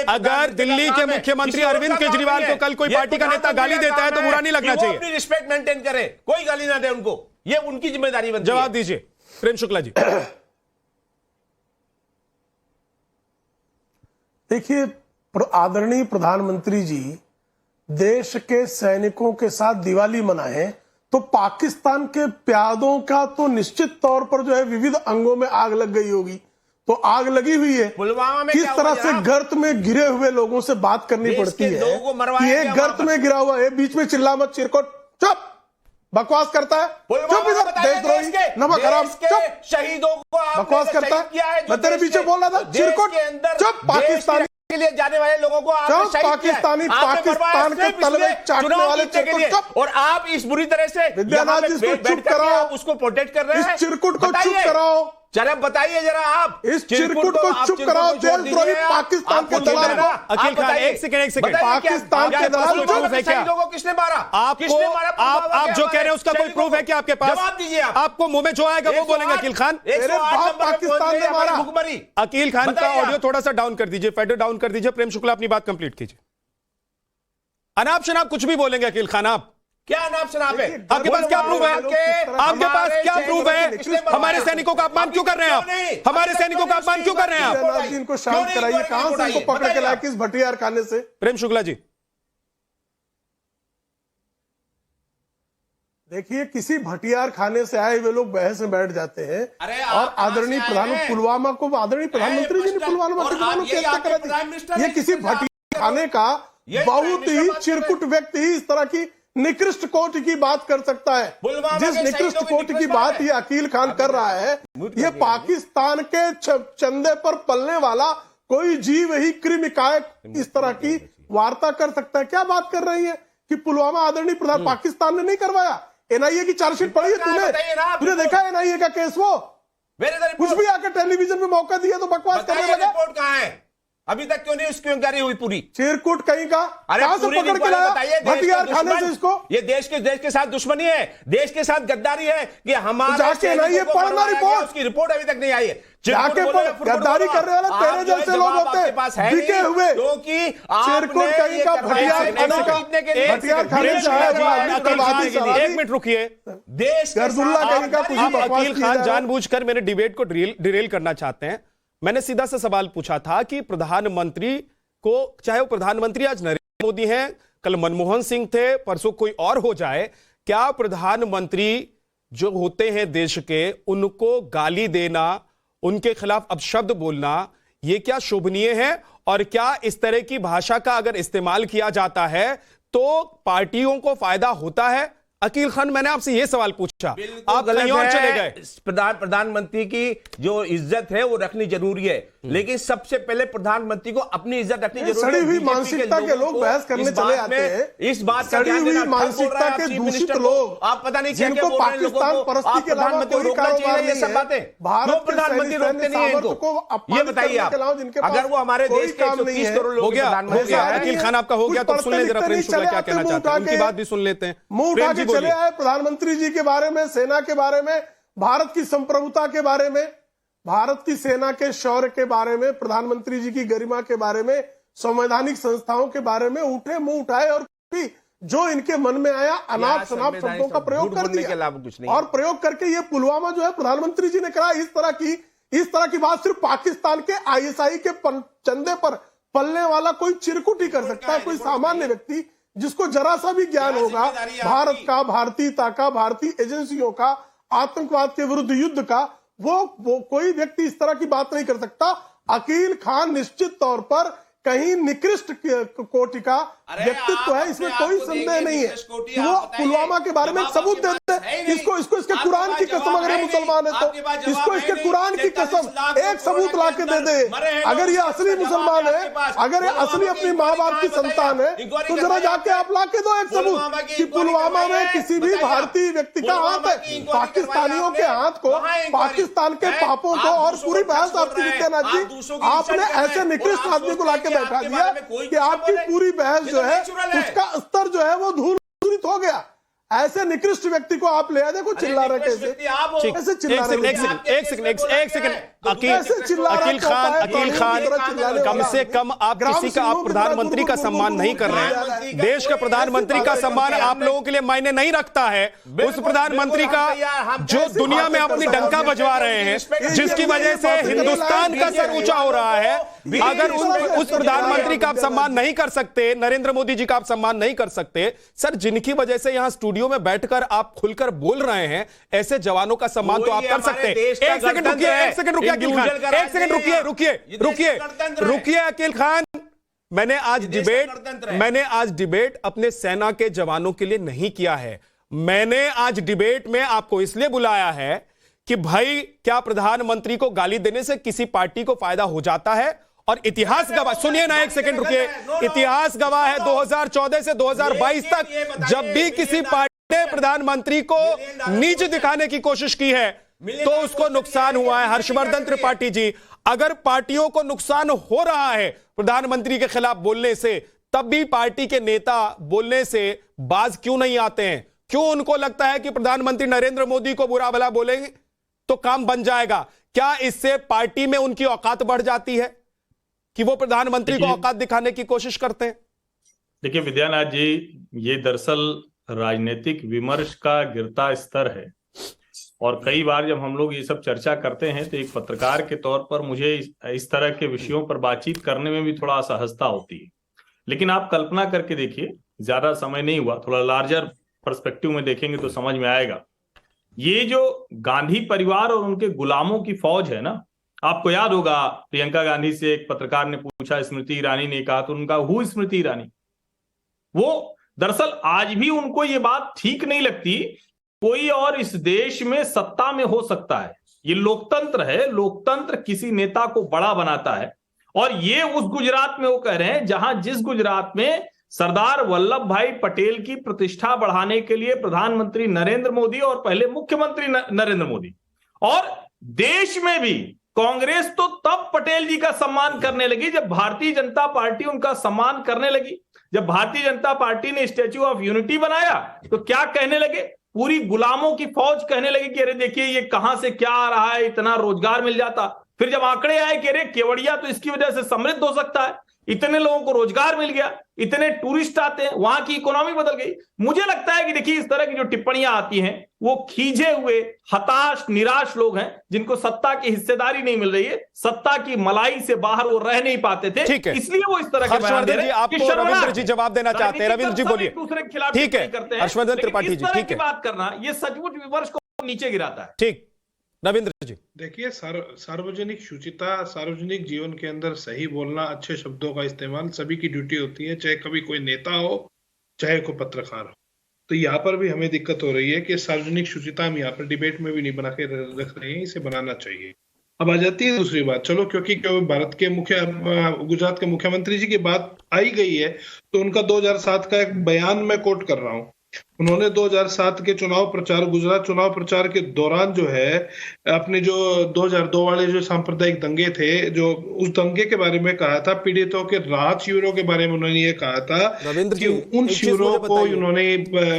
अगर दिल्ली के मुख्यमंत्री अरविंद केजरीवाल को कल कोई पार्टी का नेता गाली देता है तो बुरा नहीं लगना चाहिए? अपनी रिस्पेक्ट मेंटेन करे, कोई गाली ना दे उनको, ये उनकी जिम्मेदारी बनती है। जवाब दीजिए प्रेम शुक्ला जी। देखिए, आदरणीय प्रधानमंत्री जी देश के सैनिकों के साथ दिवाली मनाए तो पाकिस्तान के प्यादों का तो निश्चित तौर पर जो है विविध अंगों में आग लग गई होगी। तो आग लगी हुई है, पुलवामा में किस तरह से गर्त में गिरे हुए लोगों से बात करनी पड़ती है कि एक गर्त में गिरा हुआ है, बीच में चिल्ला मत, चिरकुट, चुप, बकवास करता है, चुप इधर, देशद्रोही, नमक हराम, चुप, शहीदों को बकवास करता है। मैं तेरे पीछे बोल रहा था, चिरकुट, चुप, पाकिस्तानी के लिए जाने वाले लोगों को पाकिस्तान के तलवे चाटने वाले चिरकुट, और आप इस बुरी तरह से विद्यानाथ जी इसको चुप कराओ, उसको प्रोटेक्ट कर रहे हैं। इस चिरकुट को चुप कराओ, जरा बताइए जरा आप, इस चिरकुट को चुप कराओ। देशद्रोही पाकिस्तान के दलाल को, अकील खान एक सेकंड, पाकिस्तान के दलाल को किसने मारा? आप जो कह रहे हैं उसका कोई प्रूफ है क्या आपके पास? जवाब दीजिए। आपको मुंह में जो आएगा वो बोलेंगे अकील खान। पाकिस्तान ने मारा। अकील खान का ऑडियो थोड़ा सा डाउन कर दीजिए, फेडर डाउन कर दीजिए। प्रेम शुक्ला अपनी बात कंप्लीट कीजिए। अनाप शनाप कुछ भी बोलेंगे अकील खान आप? क्या अनाप शनाप है? आपके पास क्या प्रूफ है? आपके पास क्या प्रूफ है? हमारे सैनिकों का अपमान क्यों कर रहे हैं आप? हमारे सैनिकों का अपमान क्यों कर रहे हैं आप? इनको शांत कराइए, कहां से इनको पकड़ के लाए, किस भटियार खाने से? प्रेम शुक्ला जी, देखिए, किसी भटियार खाने से आए हुए लोग बहस में बैठ जाते हैं और आदरणीय प्रधानमंत्री पुलवामा को आदरणीय प्रधानमंत्री जी ने पुलवामा ये किसी भटियार खाने का बहुत ही चिरकुट व्यक्ति इस तरह की निकृष्ट कोटि की बात कर सकता है। जिस निकृष्ट कोटि की बात ये अकील खान कर रहा है, ये पाकिस्तान के चंदे पर पलने वाला कोई जीव ही कृमिकाय इस तरह की वार्ता कर सकता है? क्या बात कर रही है कि पुलवामा आदरणीय प्रधान पाकिस्तान ने नहीं करवाया? एनआईए की चार्जशीट पढ़ी है तूने देखा एनआईए का केस? वो कुछ भी आकर टेलीविजन में मौका दिया तो बकवास करने लगा। रिपोर्ट कहां है? अभी तक क्यों नहीं उसकी इंक्वायरी हुई पूरी? चिरकुट कहीं का, कहां से पकड़ के लाया भटियार खाने से इसको? ये देश के साथ दुश्मनी है, देश के साथ गद्दारी है कि हमारा जाके नहीं पढ़ना रिपोर्ट, उसकी रिपोर्ट अभी तक नहीं आई है। जाके गद्दारी करने वाले तेरे जैसे लोग होते हैं, बिके हुए, क्योंकि चिरकुट कहीं का भटियार खाने का, भटियार खाने से आया। एक मिनट रुकिए, देश गर्दुल्ला कहीं का कुछ बकवास। अकील खान जानबूझकर मेरे डिबेट को डिरेल करना चाहते हैं। मैंने सीधा सा सवाल पूछा था कि प्रधानमंत्री को, चाहे वो प्रधानमंत्री आज नरेंद्र मोदी हैं, कल मनमोहन सिंह थे, परसों कोई और हो जाए, क्या प्रधानमंत्री जो होते हैं देश के, उनको गाली देना, उनके खिलाफ अपशब्द बोलना, ये क्या शोभनीय है? और क्या इस तरह की भाषा का अगर इस्तेमाल किया जाता है तो पार्टियों को फायदा होता है? अकील खान, मैंने आपसे यह सवाल पूछा, आप गलत कहीं और है। चले गए। प्रधानमंत्री की जो इज्जत है वो रखनी जरूरी है, लेकिन सबसे पहले प्रधानमंत्री को अपनी इज्जत रखनी जरूरी है। सड़ी हुई बीजेपी मानसिकता के लोग बहस करने चले आते हैं। इस बात का सड़ी ध्यान हुई देना, ठग बोल मानसिकता रहे हैं के आप चीफ दूषित मिनिस्टर को। लोग, आप पता नहीं क्या जिनको बोल रहे हैं लोगों पाकिस्तान को। परस्ती आप के अलावा प्रधानमंत्री को कोई रोकना कारोबार चाहिए, ये नहीं सब है। बातें भारत क्यों के प्रधानमंत्री सैन्य रोकते नहीं है इनको? सामर्थ्य को ये अपमानित बताइए करने आप, के अलावा जिनके पास अगर वो हमारे कोई देश के काम नहीं 130 है। करोड़ लोगों हो के गया, हो प्रधानमंत्री गया। हैं। अकील खान आपका हो गया, तो सुन ले जरा प्रेम शुक्ला क्या कहना चाहते हैं, उनकी बात भी सुन लेते हैं। मुंह उठा प्रेम जी के चले बोलिए। आए प्रधानमंत्री जी के बारे में, सेना के बारे में, भारत की संप्रभुता के बारे में, भारत की सेना के शौर्य के बारे में, प्रधानमंत्री जी की गरिमा के बारे में, संवैधानिक संस्थाओं के बारे में उठे, मुंह उठाए और जो इनके मन में आया अनाप शनाप शब्दों का प्रयोग कर दिया। कुछ नहीं और प्रयोग करके ये पुलवामा जो है प्रधानमंत्री जी ने कहा, इस तरह की बात सिर्फ पाकिस्तान के आईएसआई के चंदे पर पलने वाला कोई चिरकुट ही कर सकता है। कोई सामान्य व्यक्ति जिसको जरा सा भी ज्ञान होगा भारत का, भारतीयता का, भारतीय एजेंसियों का, आतंकवाद के विरुद्ध युद्ध का, वो कोई व्यक्ति इस तरह की बात नहीं कर सकता। अकील खान निश्चित तौर पर कहीं निकृष्ट कोटि का व्यक्तित्व है, इसमें कोई संदेह नहीं है कि वो पुलवामा के बारे में सबूत देते हैं। इसको इसके कुरान की कसम, अगर ये मुसलमान है तो इसको इसके कुरान की कसम एक सबूत ला के दे दे। अगर ये असली मुसलमान है, अगर ये असली अपनी माँ बाप की संतान है, तो जरा जाके आप ला के दो एक सबूत कि पुलवामा में किसी भी भारतीय व्यक्ति का हाथ है। पाकिस्तानियों के हाथ को, पाकिस्तान के पापों को, और पूरी बहस आपकी विद्यानाथ जी, आपने ऐसे निकृष्ट आदमी को लाके बैठा दिया कि आपकी पूरी बहस जो है उसका स्तर जो है वो धूलित हो गया। ऐसे निकृष्ट व्यक्ति को आप ले आए, देखो चिल्ला रहे कैसे चिल्ला रहे। एक सेकंड अकील खान, कम से कम आप किसी का, आप प्रधानमंत्री का सम्मान नहीं कर रहे हैं। देश का प्रधानमंत्री का सम्मान आप लोगों के लिए मायने नहीं रखता है। उस प्रधानमंत्री का जो दुनिया में अपनी डंका बजवा रहे हैं, जिसकी वजह से हिंदुस्तान का सर ऊंचा हो रहा है, अगर उस प्रधानमंत्री का आप सम्मान नहीं कर सकते, नरेंद्र मोदी जी का आप सम्मान नहीं कर सकते, सर जिनकी वजह से यहां स्टूडियो में बैठकर आप खुलकर बोल रहे हैं, ऐसे जवानों का सम्मान तो आप कर सकते हैं। एक सेकंड रुकिए अकील खान, एक सेकंड रुकिए अकील खान। मैंने आज डिबेट अपने सेना के जवानों के लिए नहीं किया है। मैंने आज डिबेट में आपको इसलिए बुलाया है कि भाई क्या प्रधानमंत्री को गाली देने से किसी पार्टी को फायदा हो जाता है? और इतिहास गवाह, सुनिए ना, एक सेकंड रुकिए, इतिहास गवाह है 2014 से 2022 तक जब भी किसी पार्टी ने प्रधानमंत्री को नीच दिखाने की कोशिश की है तो उसको नुकसान हुआ है। हर्षवर्धन त्रिपाठी जी, अगर पार्टियों को नुकसान हो रहा है प्रधानमंत्री के खिलाफ बोलने से, तब भी पार्टी के नेता बोलने से बाज क्यों नहीं आते हैं? क्यों उनको लगता है कि प्रधानमंत्री नरेंद्र मोदी को बुरा भला बोलेंगे तो काम बन जाएगा? क्या इससे पार्टी में उनकी औकात बढ़ जाती है कि वो प्रधानमंत्री को औकात दिखाने की कोशिश करते हैं? देखिए विद्यानाथ जी, ये दरअसल राजनीतिक विमर्श का गिरता स्तर है, और कई बार जब हम लोग ये सब चर्चा करते हैं तो एक पत्रकार के तौर पर मुझे इस तरह के विषयों पर बातचीत करने में भी थोड़ा असहजता होती है। लेकिन आप कल्पना करके देखिए, ज्यादा समय नहीं हुआ, थोड़ा लार्जर पर्सपेक्टिव में देखेंगे तो समझ में आएगा। ये जो गांधी परिवार और उनके गुलामों की फौज है ना, आपको याद होगा प्रियंका गांधी से एक पत्रकार ने पूछा, स्मृति ईरानी ने कहा, तो उनका हु स्मृति ईरानी? वो दरअसल आज भी उनको ये बात ठीक नहीं लगती कोई और इस देश में सत्ता में हो सकता है। ये लोकतंत्र है, लोकतंत्र किसी नेता को बड़ा बनाता है। और ये उस गुजरात में वो कह रहे हैं जहां, जिस गुजरात में सरदार वल्लभ भाई पटेल की प्रतिष्ठा बढ़ाने के लिए प्रधानमंत्री नरेंद्र मोदी और पहले मुख्यमंत्री नरेंद्र मोदी, और देश में भी कांग्रेस तो तब पटेल जी का सम्मान करने लगी जब भारतीय जनता पार्टी उनका सम्मान करने लगी। जब भारतीय जनता पार्टी ने स्टैच्यू ऑफ यूनिटी बनाया तो क्या कहने लगे? पूरी गुलामों की फौज कहने लगी कि अरे देखिए ये कहां से क्या आ रहा है, इतना रोजगार मिल जाता। फिर जब आंकड़े आए कि अरे केवड़िया तो इसकी वजह से समृद्ध हो सकता है, इतने लोगों को रोजगार मिल गया, इतने टूरिस्ट आते हैं, वहां की इकोनॉमी बदल गई। मुझे लगता है कि देखिए इस तरह की जो टिप्पणियां आती हैं वो खींचे हुए हताश निराश लोग हैं जिनको सत्ता की हिस्सेदारी नहीं मिल रही है, सत्ता की मलाई से बाहर वो रह नहीं पाते थे, इसलिए वो इस तरह के बयान दे रहे हैं। आपको रविंद्र जी जवाब देना चाहते हैं, रविंद्र जी बोलिए। दूसरे के खिलाफ ठीक है करते हैं, हर्षवर्धन त्रिपाठी जी, ठीक है, बात करना ये सचमुच विमर्श को नीचे गिराता है। ठीक, रविंद्र जी देखिए, सार्वजनिक शुचिता, सार्वजनिक जीवन के अंदर सही बोलना, अच्छे शब्दों का इस्तेमाल सभी की ड्यूटी होती है, चाहे कभी कोई नेता हो चाहे कोई पत्रकार हो। तो यहाँ पर भी हमें दिक्कत हो रही है कि सार्वजनिक शुचिता हम यहाँ पर डिबेट में भी नहीं बना के रख रहे हैं, इसे बनाना चाहिए। अब आ जाती है दूसरी बात, चलो क्योंकि भारत के गुजरात के मुख्यमंत्री जी की बात आई गई है, तो उनका 2007 का एक बयान मैं कोट कर रहा हूं। उन्होंने 2007 के चुनाव प्रचार, गुजरात चुनाव प्रचार के दौरान जो है अपने जो 2002 वाले जो सांप्रदायिक दंगे थे, जो उस दंगे के बारे में कहा था, पीड़ितों के राहत शिविरों के बारे में उन्होंने ये कहा था कि उन शिविरों को उन्होंने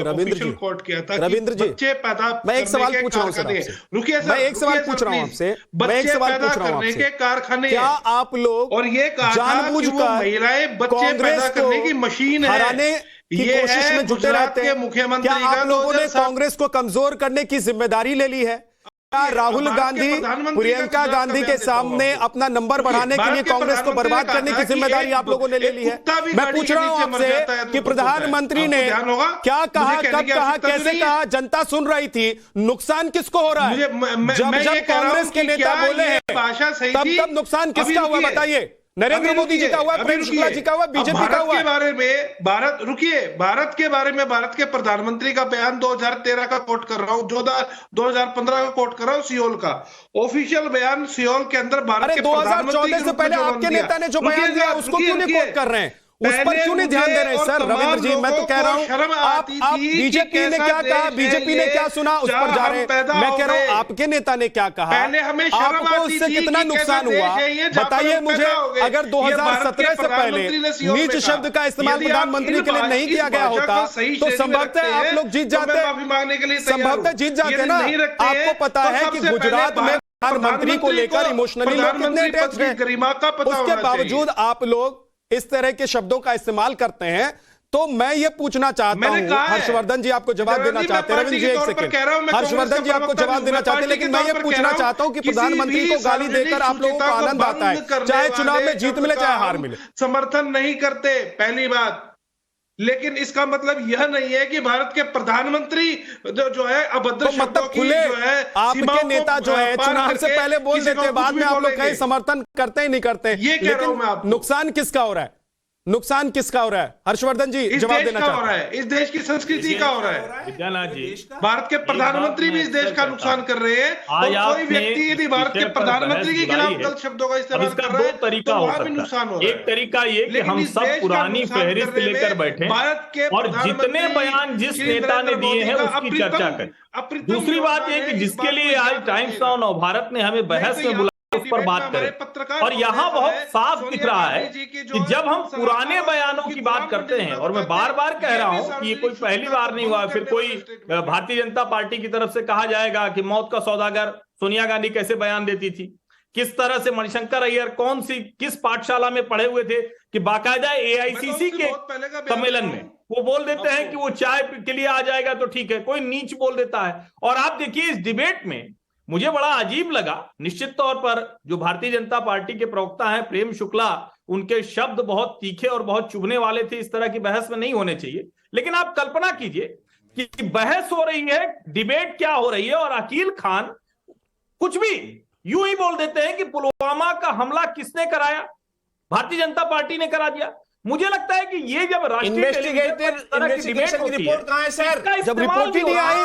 ऑफिशियल कोर्ट किया था कि बच्चे पैदा, मैं एक सवाल पूछ रहा हूं सर, रुकिए सर, मैं एक सवाल पूछ रहा हूं आपसे, बच्चे पैदा करने के कारखाने, क्या आप लोग और ये जानबूझकर महिलाएं बच्चे पैदा करने की मशीन है, ये कोशिश में जुटे रहते हैं। क्या आप लोगों ने कांग्रेस को कमजोर करने की जिम्मेदारी ले ली है? क्या राहुल गांधी, प्रियंका गांधी के सामने अपना नंबर बढ़ाने के लिए कांग्रेस को बर्बाद करने की जिम्मेदारी आप लोगों ने ले ली है? मैं पूछ रहा हूं आपसे कि प्रधानमंत्री ने क्या कहा, कब कहा, कैसे कहा, जनता सुन रही थी, नुकसान किसको हो रहा है? जब कांग्रेस के नेता बोले हैं तब नुकसान किसका हुआ बताइए? नरेंद्र मोदी जी का हुआ, प्रेम शुक्ला जी का हुआ, बीजेपी का हुआ? के बारे में भारत के बारे में भारत के प्रधानमंत्री का बयान 2013 का कोट कर रहा हूं, 2015 का कोट कर रहा हूं, सियोल का ऑफिशियल बयान, सियोल के अंदर भारत के 2014 से पहले आपके नेता ने जो बयान दिया उसको क्यों नहीं कोट कर रहे हैं? उस पर क्यों नहीं ध्यान दे रहे हैं? सर रविंद्र जी, मैं तो कह रहा हूं आप बीजेपी ने क्या कहा, बीजेपी ने क्या सुना, उस पर जा रहे हैं। मैं कह रहा हूं आपके नेता ने क्या कहा, आपको उससे कितना नुकसान हुआ बताइए मुझे। अगर 2017 से पहले नीच शब्द का इस्तेमाल प्रधानमंत्री के लिए नहीं किया गया होता तो संभवतः आप लोग जीत जाते, संभवतः जीत जाते ना। आपको पता है कि गुजरात में प्रधानमंत्री को लेकर इमोशनली लोग कितने अटैच हैं, उसके बावजूद आप लोग इस तरह के शब्दों का इस्तेमाल करते हैं। तो मैं ये पूछना चाहता हूं, हर्षवर्धन जी आपको जवाब देना चाहते हैं, रविंद्र जी एक सेकंड, हर्षवर्धन जी आपको जवाब देना चाहते हैं, लेकिन मैं ये पूछना चाहता हूं कि प्रधानमंत्री को गाली देकर आप लोगों को आनंद आता है, चाहे चुनाव में जीत मिले चाहे हार मिले? समर्थन नहीं करते, पहली बात। लेकिन इसका मतलब यह नहीं है कि भारत के प्रधानमंत्री जो है अभद्र शब्दों की जो है आपके नेता जो है चुनाव से पहले बोल देते हैं, बाद में आप लोग कहीं समर्थन करते ही नहीं करते। ये कह रहा हूं मैं आपको। नुकसान किसका हो रहा है? नुकसान किसका हो रहा है? हर्षवर्धन जी जवाब देना चाहते हैं। इस देश की संस्कृति का हो रहा है। विद्यानाथ जी, भारत के प्रधानमंत्री भी इस देश का नुकसान कर रहे हैं, और कोई व्यक्ति यदि भारत के प्रधानमंत्री के खिलाफ गलत शब्दों का इस्तेमाल कर रहा है तो वहां भी नुकसान हो रहा है। एक तरीका ये कि हम सब पुरानी फहरिस्त लेकर बैठे और जितने बयान जिस नेता ने दिए हैं उसकी चर्चा करें। दूसरी बात यह कि जिसके लिए आज टाइम्स नाउ नवभारत ने हमें बहस में उस पर बात करें, और यहाँ बहुत साफ दिख रहा है कि जब हम पुराने बयानों की बात करते हैं, और मैं बार बार कह रहा हूं कि ये कोई पहली बार नहीं हुआ, फिर कोई भारतीय जनता पार्टी की तरफ से कहा जाएगा कि मौत का सौदागर सोनिया गांधी कैसे बयान देती थी, किस तरह से मणिशंकर अय्यर किस पाठशाला में पढ़े हुए थे कि बाकायदा AICC के सम्मेलन में वो बोल देते हैं कि वो चाय के लिए आ जाएगा तो ठीक है, कोई नीच बोल देता है। और आप देखिए इस डिबेट में मुझे बड़ा अजीब लगा, निश्चित तौर पर जो भारतीय जनता पार्टी के प्रवक्ता हैं प्रेम शुक्ला, उनके शब्द बहुत तीखे और बहुत चुभने वाले थे, इस तरह की बहस में नहीं होने चाहिए। लेकिन आप कल्पना कीजिए कि बहस हो रही है, डिबेट क्या हो रही है, और अकील खान कुछ भी यूं ही बोल देते हैं कि पुलवामा का हमला किसने कराया? भारतीय जनता पार्टी ने करा दिया। मुझे लगता है कि ये जब इन्वेस्टिगेशन की रिपोर्ट कहां है सर? जब रिपोर्ट ही नहीं आई,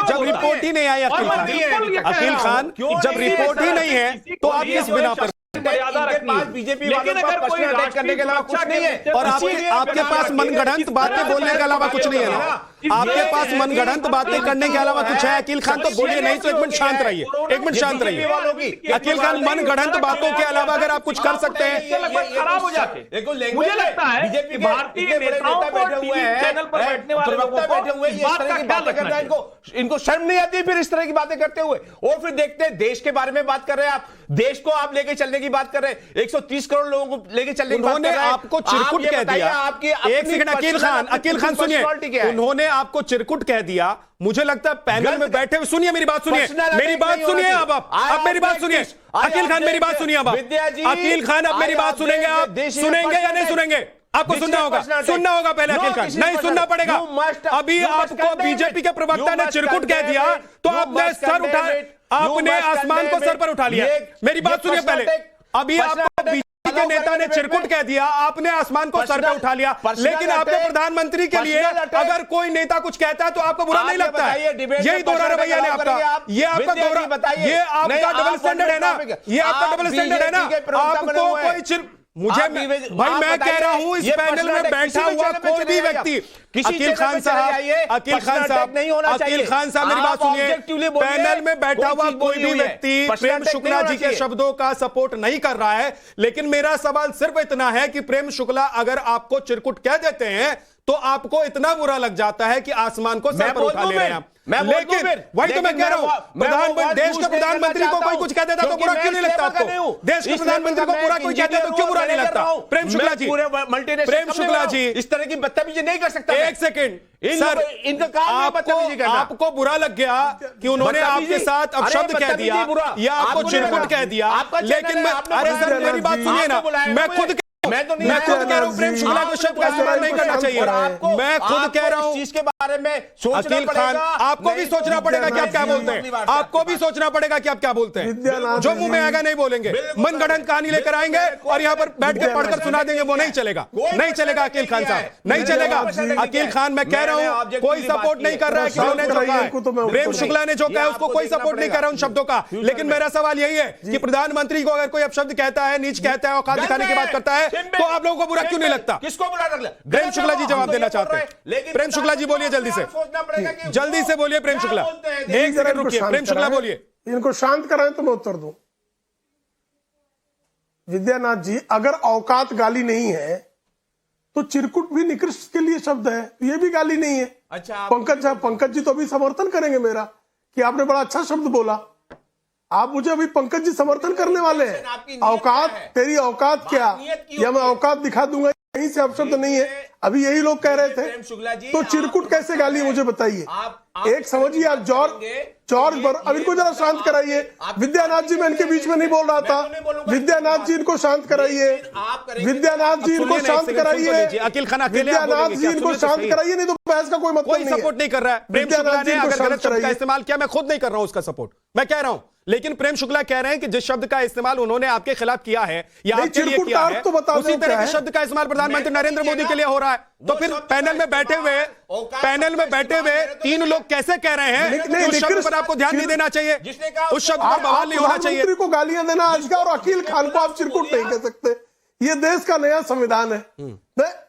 जब रिपोर्ट ही नहीं आई अकील खान, जब रिपोर्ट ही नहीं है तो आप किस बिना पर मर्यादा रखनी? बीजेपी वालों पर पर्सनल अटैक करने के अलावा कुछ नहीं है, और आपके पास मनगढ़ंत बातें बोलने के अलावा कुछ नहीं है ना? आपके पास मनगढ़ंत बातें करने के अलावा कुछ है? अकील खान तो बोलिए नहीं तो एक मिनट शांत रहिए, एक मिनट शांत रहिए। अकील खान मनगढ़ंत बातों के अलावा अगर आप कुछ कर सकते हैं खराब हो जाते। मुझे लगता है कि भारतीय नेताओं को टीवी चैनल पर बैठने वाले लोगों को इस बात का ख्याल रखना चाहिए। इनको शर्म नहीं आती फिर इस तरह की बातें करते हुए? और फिर देखते हैं देश के बारे में बात कर रहे हैं आप, देश को आप लेके चलने की बात कर रहे हैं, 130 करोड़ लोगों को लेके चलने की बात कर रहे हैं। आपको चिरकुट कह दिया। एक सेकंड अकील खान सुनिए, उन्होंने आपको चिरकुट कह दिया। मुझे लगता है पैनल में बैठे हुए, सुनिए मेरी बात सुनिए, मेरी बात सुनिए अब मेरी बात सुनिए अकील खान, मेरी बात सुनिए अब अकील खान, अब मेरी बात सुनेंगे आप? सुनेंगे या नहीं सुनेंगे? आपको सुनना होगा पहले अकील खान, नहीं सुनना पड़ेगा। अभी आपको बीजेपी के प्रवक्ता ने चिरकुट कह दिया तो आपने सर उठा, आपने आसमान को सर पर उठा लिया। मेरी बात सुनिए पहले, अभी आपको बीजेपी के नेता ने चिरकुट कह दिया, आपने आसमान को सर पे उठा लिया, लेकिन आपके प्रधानमंत्री के लिए अगर कोई नेता कुछ कहता है तो आपको बुरा नहीं लगता है? यही दोहरा रवैया है आपका, ये आपका दोहरा, ये आपका डबल स्टैंडर्ड है ना, ये आपका डबल स्टैंडर्ड है ना। आपको कोई मुझे भाई मैं कह रहा हूं इस पैनल में बैठा हुआ कोई भी व्यक्ति, अकील खान साहब मेरी बात सुनिए, पैनल में बैठा हुआ कोई भी व्यक्ति प्रेम शुक्ला जी के शब्दों का सपोर्ट नहीं कर रहा है, लेकिन मेरा सवाल सिर्फ इतना है कि प्रेम शुक्ला अगर आपको चिरकुट कह देते हैं तो आपको इतना बुरा लग जाता है कि आसमान को सर पर उठा ले रहे हैं। लेकिन वही तो मैं कह रहा हूं, देश के प्रधानमंत्री को कोई कुछ कह देता तो बुरा क्यों नहीं लगता आपको? देश के प्रधानमंत्री को पूरा कोई कहता तो क्यों बुरा नहीं लगता? प्रेम शुक्ला जी, प्रेम शुक्ला जी इस तरह की बदतमीजी नहीं कर सकता। एक सेकंड सर, इनका काम आपको बुरा लग गया कि उन्होंने आपके साथ अपशब्द कह दिया या आपको चिरकुट कह दिया, लेकिन अरे सर मेरी बात सुनिए ना, मैं खुद कह रहा हूं प्रेम शुक्ला को शब्द का इस्तेमाल नहीं करना चाहिए। मैं खुद कह रहा हूं चीज के बारे में अकील खान, आपको भी सोचना पड़ेगा कि आप क्या बोलते हैं, आपको भी सोचना पड़ेगा कि आप क्या बोलते हैं। जो मुंह में आएगा नहीं बोलेंगे, मनगढ़ंत कहानी लेकर आएंगे और यहाँ पर बैठ के पढ़कर सुना देंगे, वो नहीं चलेगा, नहीं चलेगा अकील खान साहब, नहीं चलेगा। अकील खान मैं कह रहा हूं कोई सपोर्ट नहीं कर रहा है कि उन्होंने जो कहा है, प्रेम शुक्ला ने जो कहा है उसको कोई सपोर्ट नहीं कर रहा उन शब्दों का, लेकिन मेरा सवाल यही है कि प्रधानमंत्री को अगर कोई अपशब्द कहता है, नीच कहता है, औकात दिखाने की बात करता है तो आप लोगों को बुरा क्यों नहीं लगता? किसको बुरा लगता? प्रेम शुक्ला जी जवाब देना चाहते हैं। प्रेम शुक्ला जी बोलिए जल्दी से, जल्दी से बोलिए प्रेम शुक्ला, एक सेकंड रुकिए, प्रेम शुक्ला बोलिए। इनको शांत कराएं तो मैं उत्तर दूं। विद्यानाथ जी, अगर औकात गाली नहीं है तो चिरकुट भी निकृष्ट के लिए शब्द है, ये भी गाली नहीं है। अच्छा, पंकज जी तो अभी समर्थन करेंगे मेरा कि आपने बड़ा अच्छा शब्द बोला। आप मुझे अभी पंकज जी समर्थन करने वाले हैं। औकात, तेरी औकात क्या, या मैं औकात दिखा दूंगा, कहीं से अपशब्द नहीं है, अभी यही लोग कह रहे थे। तो चिरकुट कैसे गाली मुझे बताइए। एक समझिए आप, जॉर्ज अब इनको जरा शांत कराइए। विद्यानाथ जी मैं इनके बीच में नहीं बोल रहा था, विद्यानाथ जी इनको शांत कराइए, विद्यानाथ जी इनको शांत कराइए, अकील खान विद्यानाथ जी इनको शांत कराइए, नहीं तो बहस का कोई मतलब नहीं है। सपोर्ट नहीं कर रहा है प्रेम शुक्ला ने, अगर गलत शब्द का इस्तेमाल किया, मैं खुद नहीं कर रहा हूं उसका सपोर्ट, मैं कह रहा हूं, लेकिन प्रेम शुक्ला कह रहे हैं कि जिस शब्द का इस्तेमाल उन्होंने आपके खिलाफ किया है या आपके लिए किया है, उसी तरह के शब्द का इस्तेमाल प्रधानमंत्री नरेंद्र मोदी के लिए हो रहा है। तो फिर पैनल में बैठे हुए 3 लोग कैसे कह रहे हैं उस शब्द पर आपको ध्यान नहीं देना चाहिए, उस शब्द पर बवाल नहीं होना चाहिए। प्रधानमंत्री को गालियां देना आज का, और अकील खान को आप चिरकुट नहीं कह सकते, ये देश का नया संविधान है।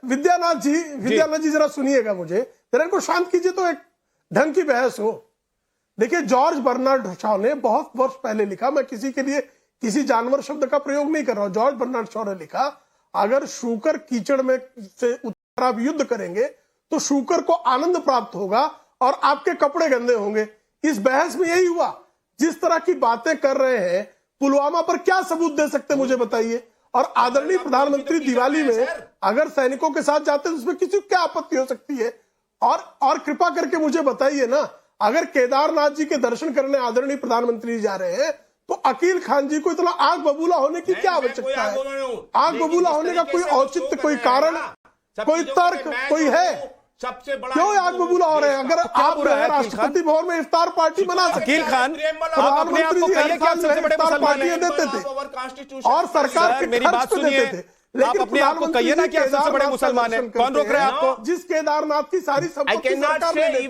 विद्यानाथ जी जरा सुनिएगा मुझे, जरा इनको शांत कीजिए तो एक ढंग की बहस हो। देखिए, जॉर्ज बर्नार्ड शॉ ने बहुत वर्ष पहले लिखा, मैं किसी के लिए किसी जानवर शब्द का प्रयोग नहीं कर रहा हूं, जॉर्ज बर्नार्ड शॉ ने लिखा, अगर शूकर कीचड़ में से उतर आप युद्ध करेंगे तो शूकर को आनंद प्राप्त होगा और आपके कपड़े गंदे होंगे। इस बहस में यही हुआ। जिस तरह की बातें कर रहे हैं, पुलवामा पर क्या सबूत दे सकते मुझे बताइए। और आदरणीय प्रधानमंत्री दिवाली में अगर सैनिकों के साथ जाते हैं तो उसमें किसी को क्या आपत्ति हो सकती है। और कृपा करके मुझे बताइए ना, अगर केदारनाथ जी के दर्शन करने आदरणीय प्रधानमंत्री जा रहे हैं तो अकील खान जी को इतना आग बबूला होने की क्या आवश्यकता है? आग बबूला होने का कोई औचित्य, कोई कारण, कोई तर्क कोई है? सबसे बड़ा क्यों आग बबूला हो रहे हैं? अगर आप राष्ट्रपति भवन में इफ्तार पार्टी बना सकते, अकील खान प्रधानमंत्री जी हर साल इफ्तार पार्टियां देते थे और सरकार के मेरी बात सुनिए, आप अपने आप को कहिए ना कि आप सबसे बड़े मुसलमान हैं। कौन रोक रहा है आपको? जिस केदारनाथ की सारी संपत्ति सरकार ने दी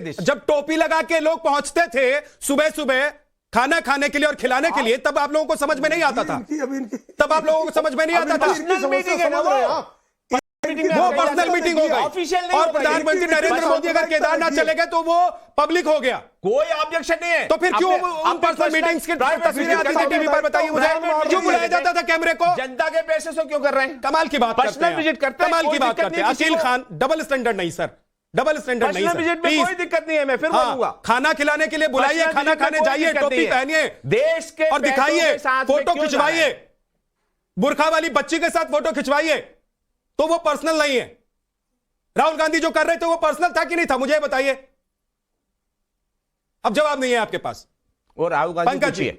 है। जब टोपी लगा के लोग पहुंचते थे सुबह सुबह खाना खाने के लिए और खिलाने के लिए, तब आप लोगों को समझ में नहीं आता था, तब आप लोगों को समझ में नहीं आता था। वो पर्सनल मीटिंग हो गई और प्रधानमंत्री नरेंद्र मोदी अगर केदारनाथ चले गए तो वो पब्लिक हो गया, कोई ऑब्जेक्शन नहीं है। तो फिर क्यों उन पर्सनल मीटिंग्स की तस्वीरें आती थी टीवी पर? बताइए मुझे, क्यों बुलाया जाता था कैमरे को? जनता के पैसे से क्यों कर रहे हैं? कमाल की बात करते हैं, विजिट करते हैं, कमाल की बात करते हैं। अकील खान, डबल स्टैंडर्ड नहीं सर, डबल स्टैंडर्ड नहीं विजिट में कोई दिक्कत नहीं है, मैं फिर बोलूंगा। खाना खिलाने के लिए बुलाइए, खाना खाने जाइए, टोपी पहनिए, देश के और दिखाइए, फोटो खिंचवाइए, बुरखा वाली बच्ची के साथ फोटो खिंचवाइए, तो वो पर्सनल नहीं है। राहुल गांधी जो कर रहे थे वो पर्सनल था कि नहीं था, मुझे बताइए। अब जवाब नहीं है आपके पास। और राहुल गांधी पंकज जी,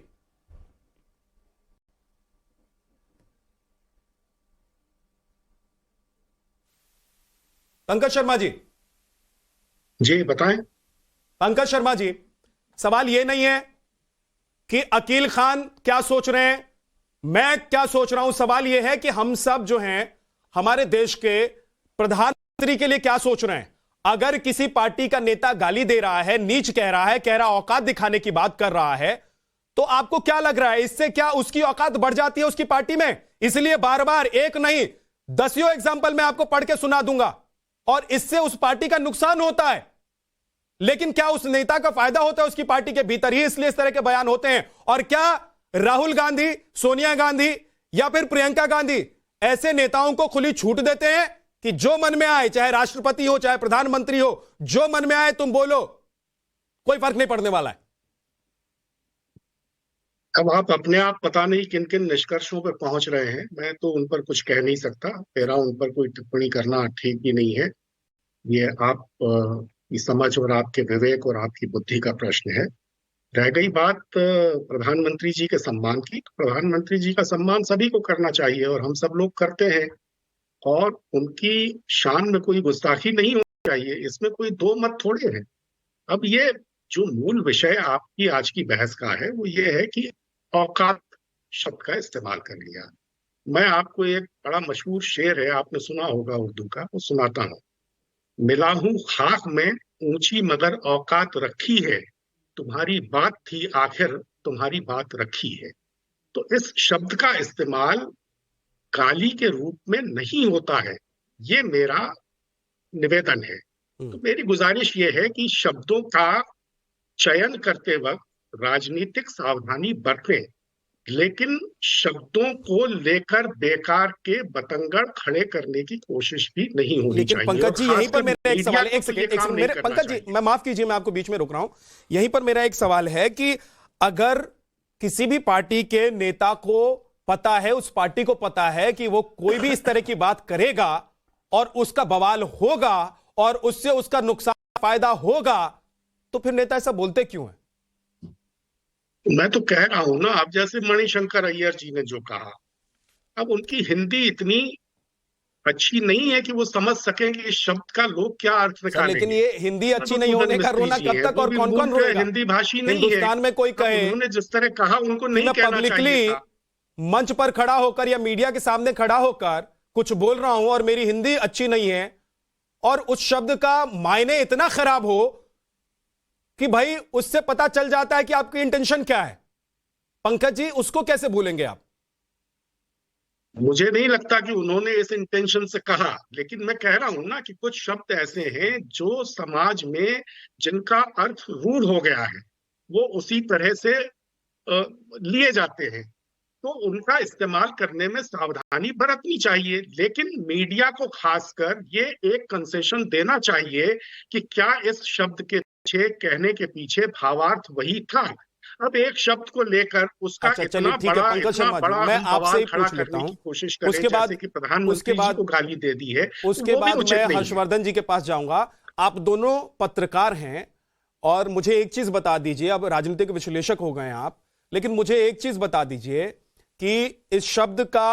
पंकज शर्मा जी बताएं। पंकज शर्मा जी, सवाल यह नहीं है कि अकील खान क्या सोच रहे हैं मैं क्या सोच रहा हूं, सवाल यह है कि हम सब जो हैं हमारे देश के प्रधानमंत्री के लिए क्या सोच रहे हैं। अगर किसी पार्टी का नेता गाली दे रहा है, नीच कह रहा औकात दिखाने की बात कर रहा है, तो आपको क्या लग रहा है, इससे क्या उसकी औकात बढ़ जाती है उसकी पार्टी में? इसलिए बार बार एक नहीं दसियों एग्जाम्पल मैं आपको पढ़ के सुना दूंगा, और इससे उस पार्टी का नुकसान होता है। लेकिन क्या उस नेता का फायदा होता है उसकी पार्टी के भीतर ही इसलिए इस तरह के बयान होते हैं? और क्या राहुल गांधी, सोनिया गांधी या फिर प्रियंका गांधी ऐसे नेताओं को खुली छूट देते हैं कि जो मन में आए, चाहे राष्ट्रपति हो चाहे प्रधानमंत्री हो, जो मन में आए तुम बोलो, कोई फर्क नहीं पड़ने वाला है? अब आप अपने आप पता नहीं किन किन निष्कर्षों पर पहुंच रहे हैं, मैं तो उन पर कुछ कह नहीं सकता। मेरा उन पर कोई टिप्पणी करना ठीक भी नहीं है। ये आप की समझ और आपके विवेक और आपकी बुद्धि का प्रश्न है। रह गई बात प्रधानमंत्री जी के सम्मान की, प्रधानमंत्री जी का सम्मान सभी को करना चाहिए और हम सब लोग करते हैं, और उनकी शान में कोई गुस्ताखी नहीं होनी चाहिए, इसमें कोई दो मत थोड़े हैं। अब ये जो मूल विषय आपकी आज की बहस का है वो ये है कि औकात शब्द का इस्तेमाल कर लिया। मैं आपको एक बड़ा मशहूर शेर है, आपने सुना होगा उर्दू का, वो सुनाता हूँ। मिला हूं खाक में ऊंची मगर औकात रखी है, तुम्हारी बात थी आखिर तुम्हारी बात रखी है। तो इस शब्द का इस्तेमाल गाली के रूप में नहीं होता है, ये मेरा निवेदन है। तो मेरी गुजारिश ये है कि शब्दों का चयन करते वक्त राजनीतिक सावधानी बरतें, लेकिन शब्दों को लेकर बेकार के बतंगड़ खड़े करने की कोशिश भी नहीं होनी चाहिए। पंकज जी, यहीं पर मेरा एक सवाल है, एक सेकंड मेरे पंकज जी, मैं माफ कीजिए, मैं आपको बीच में रोक रहा हूं। यहीं पर मेरा एक सवाल है कि अगर किसी भी पार्टी के नेता को पता है, उस पार्टी को पता है कि वो कोई भी इस तरह की बात करेगा और उसका बवाल होगा और उससे उसका नुकसान फायदा होगा, तो फिर नेता ऐसा बोलते क्यों है? मैं तो कह रहा हूं ना, अब जैसे मणिशंकर अय्यर जी ने जो कहा, अब उनकी हिंदी इतनी अच्छी नहीं है कि वो समझ सकें कि इस शब्द का लोग क्या अर्थ निकालेंगे। लेकिन ये हिंदी अच्छी नहीं होने का रोना कब तक और कौन कौन रोएगा? हिंदी भाषी नहीं है। हिंदुस्तान में कोई कहे, उन्होंने जिस तरह कहा उनको नहीं कहना चाहिए था। मंच पर खड़ा होकर या मीडिया के सामने खड़ा होकर कुछ बोल रहा हूं और मेरी हिंदी अच्छी नहीं है, और उस शब्द का मायने इतना खराब हो कि भाई उससे पता चल जाता है कि आपकी इंटेंशन क्या है, पंकज जी, उसको कैसे भूलेंगे आप? मुझे नहीं लगता कि उन्होंने इस इंटेंशन से कहा, लेकिन मैं कह रहा हूं ना कि कुछ शब्द ऐसे हैं जो समाज में जिनका अर्थ रूढ़ हो गया है, वो उसी तरह से लिए जाते हैं, तो उनका इस्तेमाल करने में सावधानी बरतनी चाहिए। लेकिन मीडिया को खासकर ये एक कंसेशन देना चाहिए कि क्या इस शब्द के पीछे, कहने के पीछे भावार्थ वही था। अब एक शब्द को लेकर उसका इतना बड़ा मैं आपसे खड़ा करने की कोशिश करें, जैसे कि प्रधानमंत्री जी को गाली दे दी है, उसके बाद मैं हर्षवर्धन जी के पास जाऊंगा। आप दोनों पत्रकार हैं और मुझे एक चीज बता दीजिए, अब राजनीतिक विश्लेषक हो गए हैं आप, लेकिन मुझे एक चीज बता दीजिए कि इस शब्द का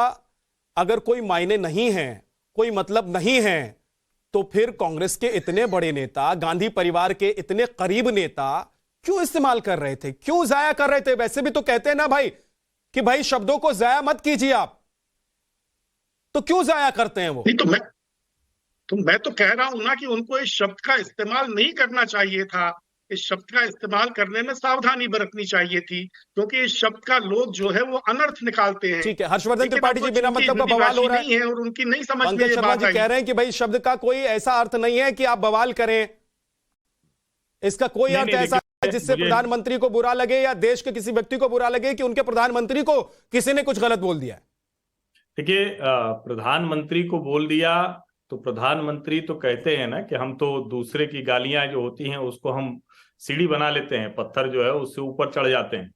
अगर कोई मायने नहीं है, कोई मतलब नहीं है, तो फिर कांग्रेस के इतने बड़े नेता, गांधी परिवार के इतने करीब नेता क्यों इस्तेमाल कर रहे थे, क्यों जाया कर रहे थे? वैसे भी तो कहते हैं ना भाई कि भाई शब्दों को जाया मत कीजिए आप, तो क्यों जाया करते हैं वो? नहीं, तो मैं तो कह रहा हूं ना कि उनको इस शब्द का इस्तेमाल नहीं करना चाहिए था। इस शब्द का इस्तेमाल करने में सावधानी बरतनी चाहिए थी, क्योंकि इस शब्द का लोग जो है वो अनर्थ निकालते हैं। ठीक है, हर्षवर्धन त्रिपाठी जी, बिना मतलब का बवाल हो रहा है और उनकी नहीं समझ में पंकज शर्मा जी कह रहे हैं कि भाई शब्द का कोई ऐसा अर्थ नहीं है कि आप बवाल करें, इसका कोई अर्थ ऐसा है जिससे प्रधानमंत्री को बुरा लगे या देश के किसी व्यक्ति को बुरा लगे कि उनके प्रधानमंत्री को किसी ने कुछ गलत बोल दिया है। देखिए, प्रधानमंत्री को बोल दिया तो प्रधानमंत्री तो कहते हैं ना कि हम तो दूसरे की गालियां जो होती हैं उसको हम सीढ़ी बना लेते हैं, पत्थर जो है उससे ऊपर चढ़ जाते हैं।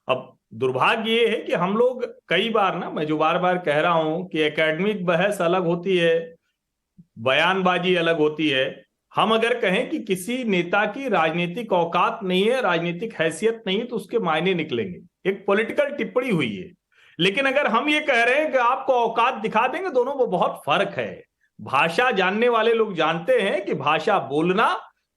अब दुर्भाग्य ये है कि हम लोग कई बार ना, मैं जो बार बार कह रहा हूं कि एकेडमिक बहस अलग होती है, बयानबाजी अलग होती है। हम अगर कहें कि किसी नेता की राजनीतिक औकात नहीं है, राजनीतिक हैसियत नहीं है, तो उसके मायने निकलेंगे, एक पॉलिटिकल टिप्पणी हुई है। लेकिन अगर हम ये कह रहे हैं कि आपको औकात दिखा देंगे, दोनों में बहुत फर्क है। भाषा जानने वाले लोग जानते हैं कि भाषा बोलना,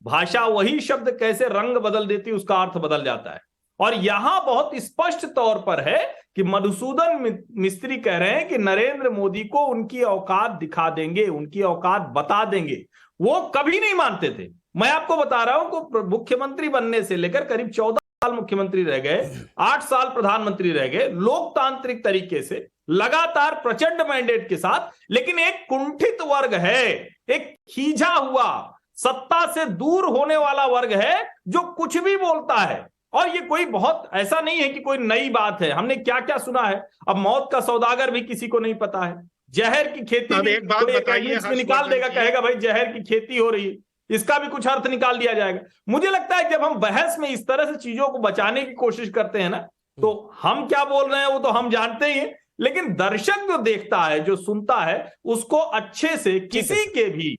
भाषा वही शब्द कैसे रंग बदल देती है, उसका अर्थ बदल जाता है। और यहां बहुत स्पष्ट तौर पर है कि मधुसूदन मिस्त्री कह रहे हैं कि नरेंद्र मोदी को उनकी औकात दिखा देंगे, उनकी औकात बता देंगे। वो कभी नहीं मानते थे। मैं आपको बता रहा हूं कि मुख्यमंत्री बनने से लेकर करीब 14 साल मुख्यमंत्री रह गए, 8 साल प्रधानमंत्री रह गए, लोकतांत्रिक तरीके से लगातार प्रचंड मैंडेट के साथ। लेकिन एक कुंठित वर्ग है, एक खींचा हुआ, सत्ता से दूर होने वाला वर्ग है जो कुछ भी बोलता है। और ये कोई बहुत ऐसा नहीं है कि कोई नई बात है, हमने क्या क्या सुना है। अब मौत का सौदागर भी किसी को नहीं पता है, जहर की खेती अब भी एक बात बताइए, में निकाल देगा, कहेगा भाई जहर की खेती हो रही है, इसका भी कुछ अर्थ निकाल दिया जाएगा। मुझे लगता है जब हम बहस में इस तरह से चीजों को बचाने की कोशिश करते हैं ना, तो हम क्या बोल रहे हैं वो तो हम जानते ही हैं, लेकिन दर्शक जो देखता है, जो सुनता है, उसको अच्छे से किसी के भी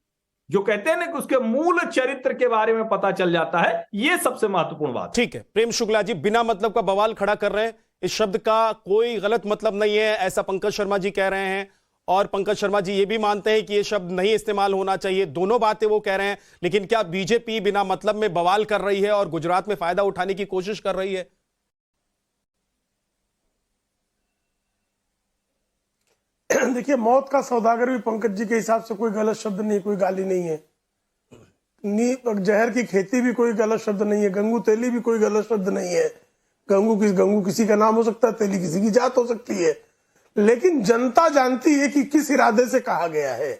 जो कहते हैं ना कि उसके मूल चरित्र के बारे में पता चल जाता है। ये सबसे महत्वपूर्ण बात। ठीक है, प्रेम शुक्ला जी बिना मतलब का बवाल खड़ा कर रहे हैं। इस शब्द का कोई गलत मतलब नहीं है, ऐसा पंकज शर्मा जी कह रहे हैं, और पंकज शर्मा जी ये भी मानते हैं कि ये शब्द नहीं इस्तेमाल होना चाहिए। दोनों बातें वो कह रहे हैं। लेकिन क्या बीजेपी बिना मतलब में बवाल कर रही है और गुजरात में फायदा उठाने की कोशिश कर रही है? देखिए, मौत का सौदागर भी पंकज जी के हिसाब से कोई गलत शब्द नहीं, कोई गाली नहीं है। जहर की खेती भी कोई गलत शब्द नहीं है, गंगू तेली भी कोई गलत शब्द नहीं है। गंगू किसी का नाम हो सकता है, तेली किसी की जात हो सकती है। लेकिन जनता जानती है कि किस इरादे से कहा गया है।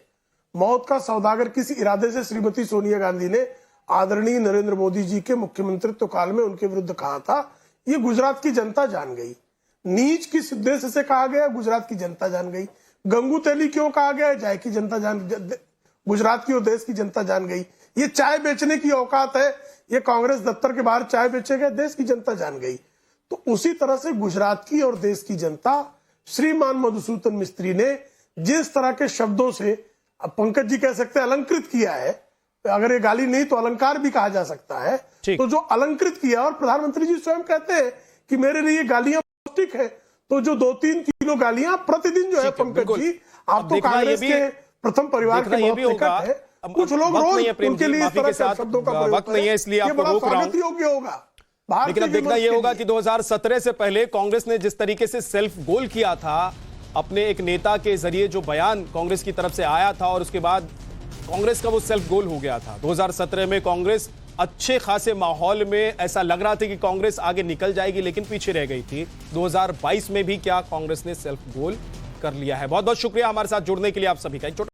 मौत का सौदागर किस इरादे से श्रीमती सोनिया गांधी ने आदरणीय नरेंद्र मोदी जी के मुख्यमंत्रित्व काल में उनके विरुद्ध कहा था, ये गुजरात की जनता जान गई। नीच किस उद्देश्य से कहा गया, गुजरात की जनता जान गई। गंगू तेली क्यों कहा गया, जाय की जनता गुजरात की और देश की जनता जान गई। ये चाय बेचने की औकात है, ये कांग्रेस दफ्तर के बाहर चाय बेचेगा, देश की जनता जान गई। तो उसी तरह से गुजरात की और देश की जनता श्रीमान मधुसूदन मिस्त्री ने जिस तरह के शब्दों से, अब पंकज जी कह सकते हैं अलंकृत किया है, अगर ये गाली नहीं तो अलंकार भी कहा जा सकता है, तो जो अलंकृत किया, और प्रधानमंत्री जी स्वयं कहते हैं कि मेरे लिए गालियां पौष्टिक है, तो जो 2-3 किलो गालियां प्रतिदिन जो है पंकज जी, आप तो कांग्रेस के प्रथम परिवार के बहुत निकट है, कुछ लोग रोज उनके लिए इस तरह के शब्दों का वक्त नहीं है, इसलिए आपको रोक रहा हूं। योग्य होगा। लेकिन अब देखना यह होगा कि 2017 से पहले कांग्रेस ने जिस तरीके से सेल्फ गोल किया था, अपने एक नेता के जरिए जो बयान कांग्रेस की तरफ से आया था, और उसके बाद कांग्रेस का वो सेल्फ गोल हो गया था। 2017 में कांग्रेस अच्छे खासे माहौल में ऐसा लग रहा था कि कांग्रेस आगे निकल जाएगी, लेकिन पीछे रह गई थी। 2022 में भी क्या कांग्रेस ने सेल्फ गोल कर लिया है? बहुत बहुत शुक्रिया हमारे साथ जुड़ने के लिए आप सभी का।